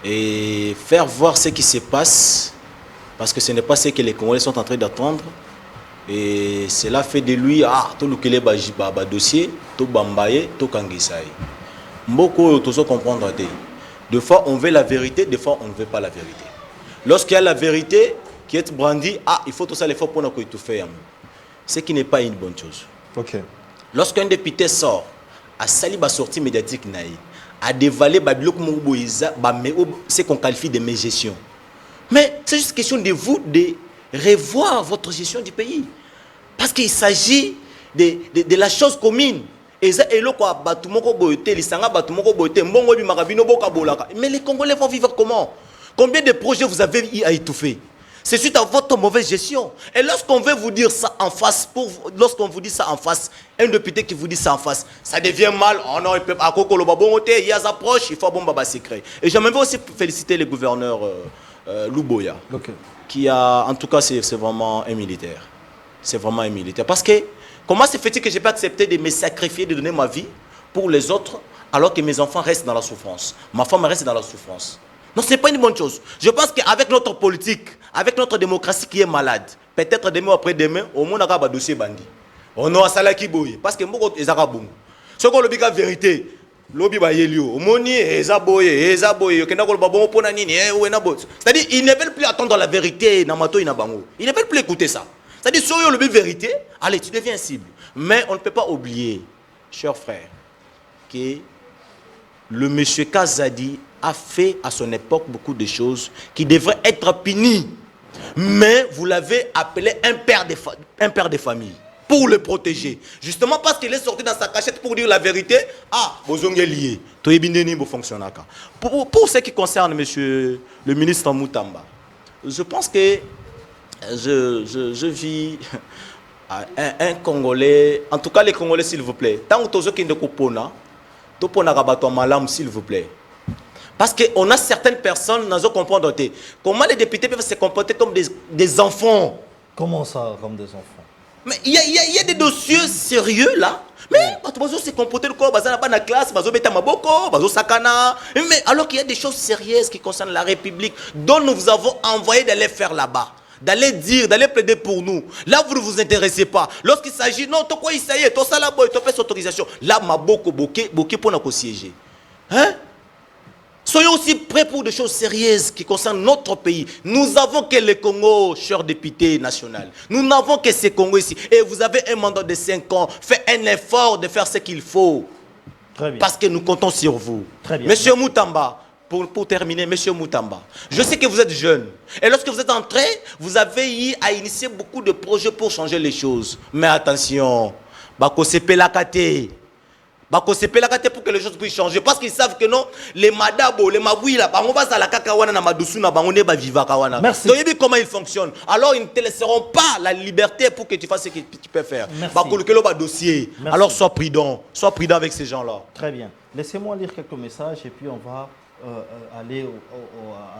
et faire voir ce qui se passe, parce que ce n'est pas ce que les Congolais sont en train d'attendre. Et cela fait de lui, tout le kele ba dossier, tout bambaye, tout kangisaï. Mboko, tout ça comprendre. Des fois on veut la vérité, des fois on ne veut pas la vérité. Lorsqu'il y a la vérité qui est brandie, il faut tout ça, il faut pour nous tout faire. Ce qui n'est pas une bonne chose. Ok. Lorsqu'un député sort, a sali ba sortie médiatique naï, a dévalé babilok mouboïza, c'est qu'on qualifie de mégestion. Mais c'est juste question de vous de revoir votre gestion du pays. Parce qu'il s'agit de la chose commune. Mais les Congolais vont vivre comment? Combien de projets vous avez à étouffer? C'est suite à votre mauvaise gestion. Et lorsqu'on veut vous dire ça en face, lorsqu'on vous dit ça en face, un député qui vous dit ça en face, ça devient mal. Oh non, il peut pas. Il y a sa approche, il faut bon baba secret. Et j'aimerais aussi féliciter le gouverneur Luboya, qui a, en tout cas, c'est vraiment un militaire. C'est vraiment un militaire. Parce que, comment se fait-il que je peux accepter de me sacrifier, de donner ma vie pour les autres, alors que mes enfants restent dans la souffrance? Ma femme reste dans la souffrance. Non, ce n'est pas une bonne chose. Je pense qu'avec notre politique, avec notre démocratie qui est malade, peut-être demain ou après-demain, au monde aura un dossier bandit. On a un salaire qui bouille. Parce que beaucoup de gens bon. Ce qu'on a la vérité, lobby ba yelio. Moni ezaboye. C'est-à-dire ils ne veulent plus attendre la vérité namato inabango. Ils ne veulent plus écouter ça. C'est-à-dire si on le vérité, allez, tu deviens cible. Mais on ne peut pas oublier, chers frères, que le monsieur Kazadi a fait à son époque beaucoup de choses qui devraient être punies. Mais vous l'avez appelé un père de famille pour le protéger. Justement parce qu'il est sorti dans sa cachette pour dire la vérité. Vous êtes liés. Pour ce qui concerne monsieur le ministre Moutamba, je pense que je vis un Congolais, en tout cas les Congolais s'il vous plaît. Tant que vous êtes s'il vous plaît. Parce qu'on a certaines personnes, nous comprendre comment les députés peuvent se comporter comme des enfants. Comment ça, comme des enfants? Mais il y a des dossiers sérieux là. Mais ils se comporter comme la classe, mais alors qu'il y a des choses sérieuses qui concernent la République, dont nous vous avons envoyé d'aller faire là-bas. d'aller dire, d'aller plaider pour nous. Là, vous ne vous intéressez pas. Lorsqu'il s'agit, non, toi quoi, il s'agit, toi ça là, tu as fait autorisation. Là, ma beaucoup pour nous siéger. Hein? Soyons aussi prêts pour des choses sérieuses qui concernent notre pays. Nous avons que le Congo, cher député national. Nous n'avons que ce Congo ici. Et vous avez un mandat de 5 ans. Faites un effort de faire ce qu'il faut. Très bien. Parce que nous comptons sur vous. Très bien. Monsieur Moutamba, pour terminer, Monsieur Moutamba, je sais que vous êtes jeune. Et lorsque vous êtes entré, vous avez eu à initier beaucoup de projets pour changer les choses. Mais attention, Bako Sepelakate. Pour que les choses puissent changer. Parce qu'ils savent que non, les madabo, les mabouila, on va à la kakawana na madusu na bango ne ba viva kawana. Merci. Donc, comment ils fonctionnent. Alors ils ne te laisseront pas la liberté pour que tu fasses ce que tu peux faire. Dossier. Alors sois prudent avec ces gens-là. Très bien. Laissez-moi lire quelques messages et puis on va aller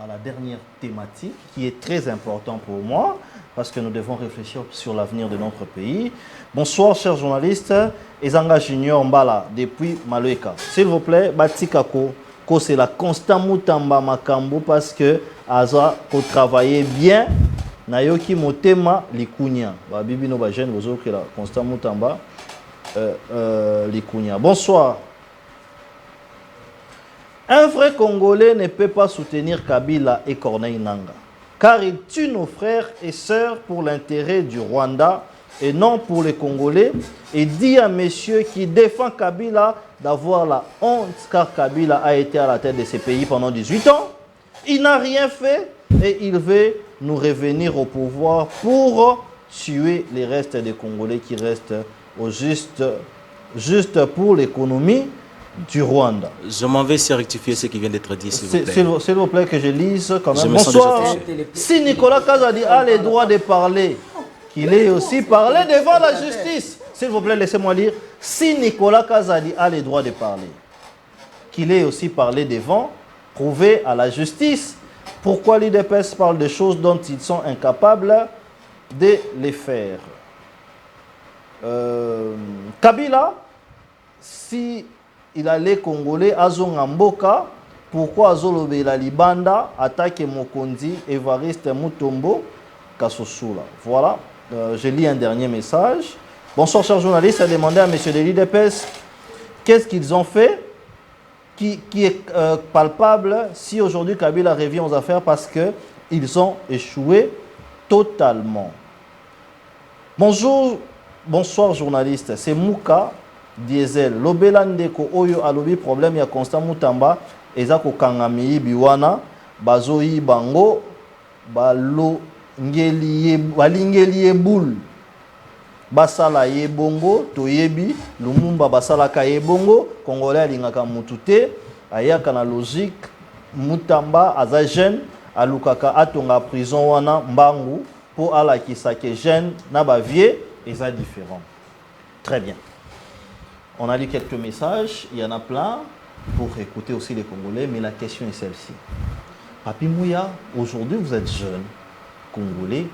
à la dernière thématique qui est très importante pour moi parce que nous devons réfléchir sur l'avenir de notre pays. Bonsoir, chers journalistes. Ezanga Junior Mbala, depuis Maloeka. S'il vous plaît, Batikako, c'est la Constant Moutamba Makambo parce que Aza ko travailler bien. Nayoki Motema Likunya. Bibi no Bajen, vous autres la Constant Moutamba Likunya. Bonsoir. Un vrai Congolais ne peut pas soutenir Kabila et Corneille Nangaa, car ils tuent nos frères et sœurs pour l'intérêt du Rwanda et non pour les Congolais, et dit à monsieur qui défend Kabila d'avoir la honte, car Kabila a été à la tête de ce pays pendant 18 ans. Il n'a rien fait et il veut nous revenir au pouvoir pour tuer les restes des Congolais qui restent au juste pour l'économie du Rwanda. Je m'en vais rectifier ce qui vient d'être dit, s'il vous plaît. S'il vous plaît, que je lise quand même. Bonsoir. Si Nicolas Kazadi a le droit de parler, qu'il ait aussi parlé devant la justice. S'il vous plaît, laissez-moi lire. Si Nicolas Kazadi a le droit de parler, qu'il ait aussi parlé devant, prouver à la justice pourquoi l'IDPS parle de choses dont ils sont incapables de les faire. Kabila, si il allait Congolais, Azonga Mboka, pourquoi Azolobe la Libanda attaque Mokondi, Evariste Mutombo, Kasosula. Voilà, je lis un dernier message. Bonsoir, chers journalistes, a demandé à M. de l'IDPS qu'est-ce qu'ils ont fait qui est palpable si aujourd'hui Kabila revient aux affaires parce qu'ils ont échoué totalement. Bonsoir, journalistes, c'est Mouka Diesel. Lobelandeko Oyo Alobi, problème, il y a Constant Moutamba, Ezako Kangami, Biwana, Bazoyi Bango, Balingeliye Boul, Basala Yebongo, Toyebi, Lumumba Basala Kayebongo, Congolais Alingaka Mutute, Ayaka na logique, Moutamba, Azajen, Alukaka Atonga prison wana Mbangu, pour Alakisa ke jeune, Nabavie, et ça différent. Très bien. On a lu quelques messages, il y en a plein pour écouter aussi les Congolais, mais la question est celle-ci. Papi Mouya, aujourd'hui vous êtes jeune, Congolais,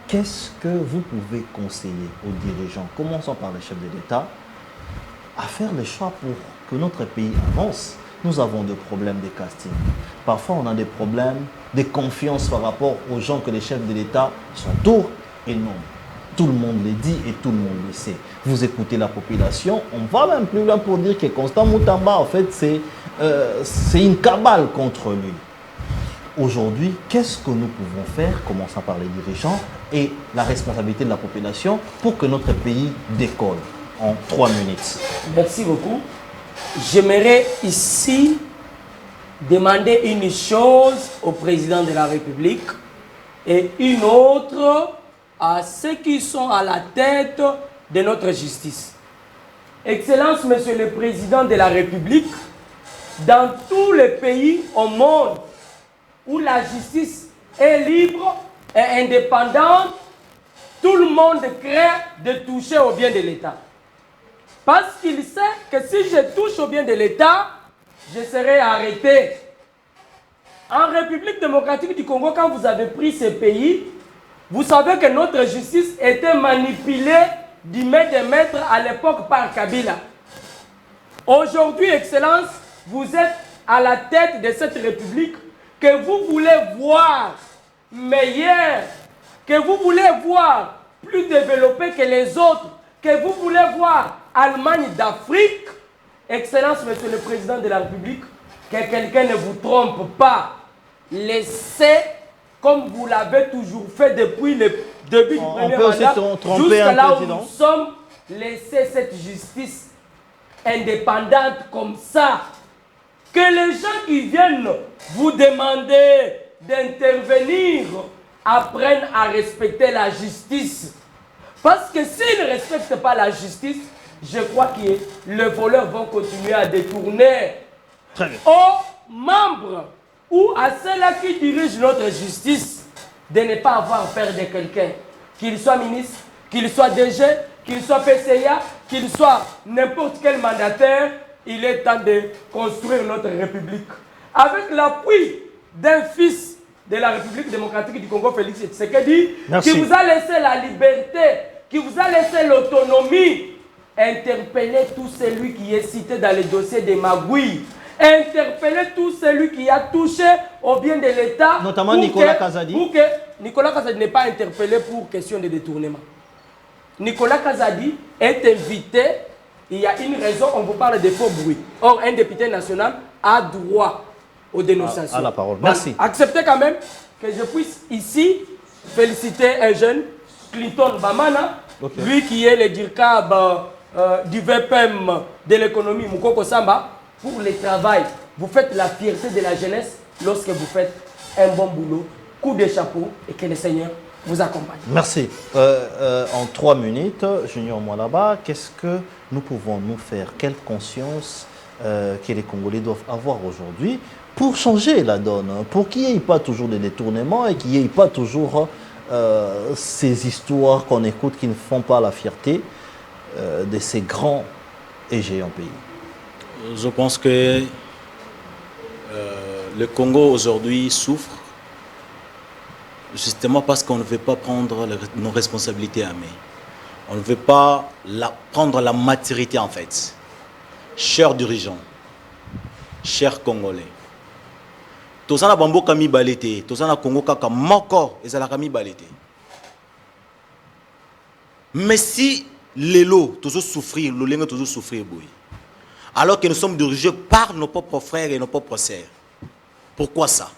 qu'est-ce que vous pouvez conseiller aux dirigeants, commençons par les chefs de l'État, à faire le choix pour que notre pays avance? Nous avons des problèmes de casting. Parfois, on a des problèmes de confiance par rapport aux gens que les chefs de l'État s'entourent et non. Tout le monde le dit et tout le monde le sait. Vous écoutez la population, on va même plus loin pour dire que Constant Moutamba, en fait, c'est une cabale contre lui. Aujourd'hui, qu'est-ce que nous pouvons faire, commençant par les dirigeants et la responsabilité de la population pour que notre pays décolle en 3 minutes? Merci beaucoup. J'aimerais ici demander une chose au président de la République et une autre à ceux qui sont à la tête de notre justice. Excellence, Monsieur le Président de la République, dans tous les pays au monde où la justice est libre et indépendante, tout le monde craint de toucher au bien de l'État. Parce qu'il sait que si je touche au bien de l'État, je serai arrêté. En République démocratique du Congo, quand vous avez pris ce pays, vous savez que notre justice était manipulée du maître de maître à l'époque par Kabila. Aujourd'hui, Excellence, vous êtes à la tête de cette République que vous voulez voir meilleure que vous voulez voir plus développé que les autres, que vous voulez voir Allemagne d'Afrique, Excellence, Monsieur le Président de la République, que quelqu'un ne vous trompe pas. Laissez, comme vous l'avez toujours fait depuis le début du premier mandat, jusqu'à là où nous sommes, laissez cette justice indépendante comme ça. Que les gens qui viennent vous demander d'intervenir apprennent à respecter la justice. Parce que s'ils ne respectent pas la justice, je crois que les voleurs vont continuer à détourner aux membres ou à ceux-là qui dirigent notre justice de ne pas avoir peur de quelqu'un. Qu'il soit ministre, qu'il soit DG, qu'il soit PCA, qu'il soit n'importe quel mandataire, il est temps de construire notre République. Avec l'appui d'un fils de la République démocratique du Congo, Félix Tshisekedi, qui vous a laissé la liberté, qui vous a laissé l'autonomie. Interpellez tout celui qui est cité dans le dossier des magouilles. Interpellez tout celui qui a touché au bien de l'État. Notamment Nicolas Kazadi. Pour que Nicolas Kazadi n'est pas interpellé pour question de détournement. Nicolas Kazadi est invité. Il y a une raison, on vous parle de faux bruits. Or, un député national a droit aux dénonciations. À la parole. Merci. Acceptez quand même que je puisse ici féliciter un jeune, Clinton Bamana, lui qui est le DIRCAB du VPM de l'économie, Moukoko Samba, pour le travail. Vous faites la fierté de la jeunesse lorsque vous faites un bon boulot, coup de chapeau, et que le Seigneur vous accompagne. Merci. En 3 minutes, Junior Mwalaba, qu'est-ce que nous pouvons nous faire? Quelle conscience que les Congolais doivent avoir aujourd'hui pour changer la donne, pour qu'il n'y ait pas toujours des détournements et qu'il n'y ait pas toujours ces histoires qu'on écoute qui ne font pas la fierté de ces grands et géants pays? Je pense que le Congo aujourd'hui souffre justement parce qu'on ne veut pas prendre nos responsabilités à main. On ne veut pas prendre la maturité en fait. Chers dirigeants, chers Congolais, tous en Bambo Kami Balete, tous en Congo Kaka Moko et Zalakami Balete. Mais si les lots, toujours souffrir, le lingue toujours souffrir, alors que nous sommes dirigés par nos propres frères et nos propres sœurs. Pourquoi ça?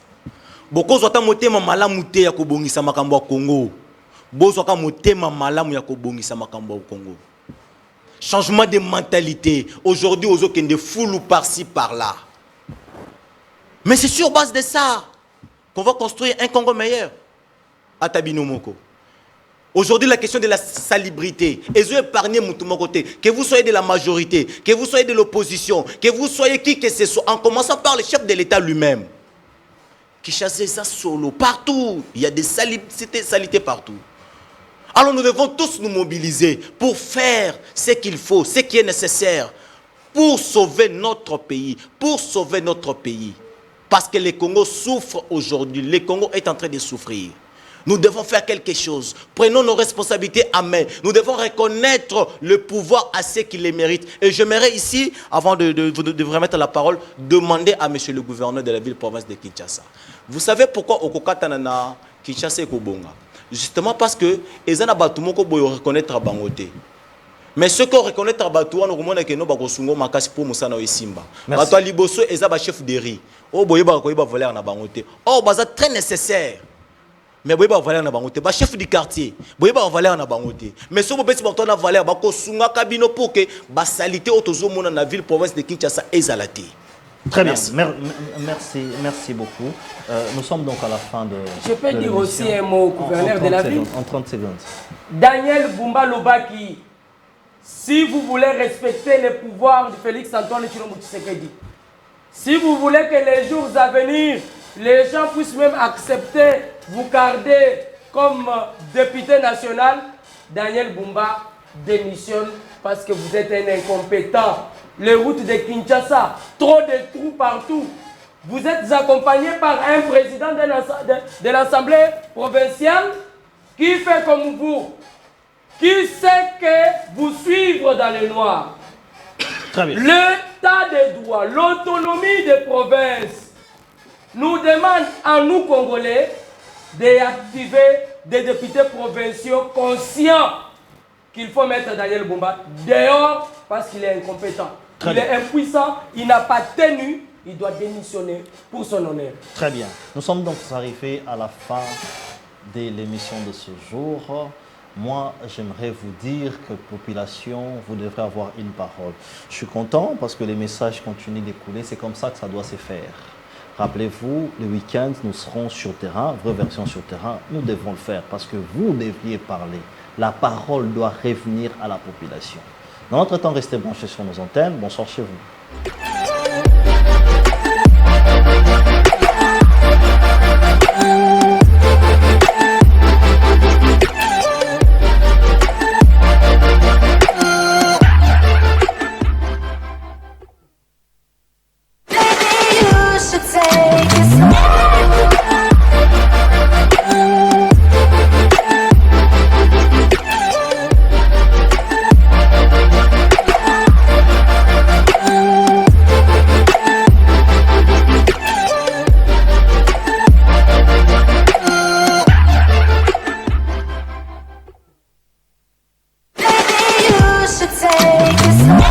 Beaucoup sont motema malamu te ya kobongisa makambo ya Congo. Beaucoup sont motema malamu ya kobongisa makambo ya Congo. Changement de mentalité. Aujourd'hui, aux autres qui ne foulent par-ci par-là. Mais c'est sur base de ça qu'on va construire un Congo meilleur. À Tabino Moko. Aujourd'hui, la question de la salubrité. Et je épargne mon côté. Que vous soyez de la majorité, que vous soyez de l'opposition, que vous soyez qui que ce soit, en commençant par le chef de l'État lui-même. Qui chassait ça solo. Partout. Il y a des salités partout. Alors nous devons tous nous mobiliser pour faire ce qu'il faut, ce qui est nécessaire pour sauver notre pays. Pour sauver notre pays. Parce que le Congo souffre aujourd'hui. Le Congo est en train de souffrir. Nous devons faire quelque chose. Prenons nos responsabilités à main. Nous devons reconnaître le pouvoir à ceux qui les méritent. Et j'aimerais ici, avant de vous remettre la parole, demander à monsieur le gouverneur de la ville-province de Kinshasa. Vous savez pourquoi Okokatanana Kinshasa et Kobonga? Justement parce que ils ont reconnaître Bangote. Mais ce qu'on reconnaît Tabatouan, on reconnaît que nous avons makasi pour Moussana et Simba. Bato Liboso et Zaba chef de riz. Oh boyeba koyeba voler na Bangote. Oh baza très nécessaire. Mais boyeba voler na Bangote. Ba chef du quartier. Boyeba voler na Bangote. Mais ce bopesi bato na voler ba ko sunga kabino pour que ba salité autozo mona na ville province de Kinshasa ezalati. Très bien, merci beaucoup. Nous sommes donc à la fin de. Je peux dire aussi un mot au gouverneur de la ville. En 30 secondes. Daniel Bumba Lobaki, si vous voulez respecter le pouvoir de Félix Antoine Tshilombo Tshisekedi, si vous voulez que les jours à venir, les gens puissent même accepter, vous garder comme député national, Daniel Bumba démissionne parce que vous êtes un incompétent. Les routes de Kinshasa, trop de trous partout. Vous êtes accompagné par un président de l'Assemblée provinciale qui fait comme vous, qui sait que vous suivre dans le noir. L'état de droit, l'autonomie des provinces nous demande à nous Congolais d'activer des députés provinciaux conscients qu'il faut mettre Daniel Bumba dehors parce qu'il est incompétent. Il est impuissant, il n'a pas tenu, il doit démissionner pour son honneur. Très bien. Nous sommes donc arrivés à la fin de l'émission de ce jour. Moi, j'aimerais vous dire que population, vous devrez avoir une parole. Je suis content parce que les messages continuent d'écouler. C'est comme ça que ça doit se faire. Rappelez-vous, le week-end, nous serons sur terrain, vraie version sur terrain. Nous devons le faire parce que vous devriez parler. La parole doit revenir à la population. Dans notre temps, restez branchés sur nos antennes. Bonsoir chez vous. Take this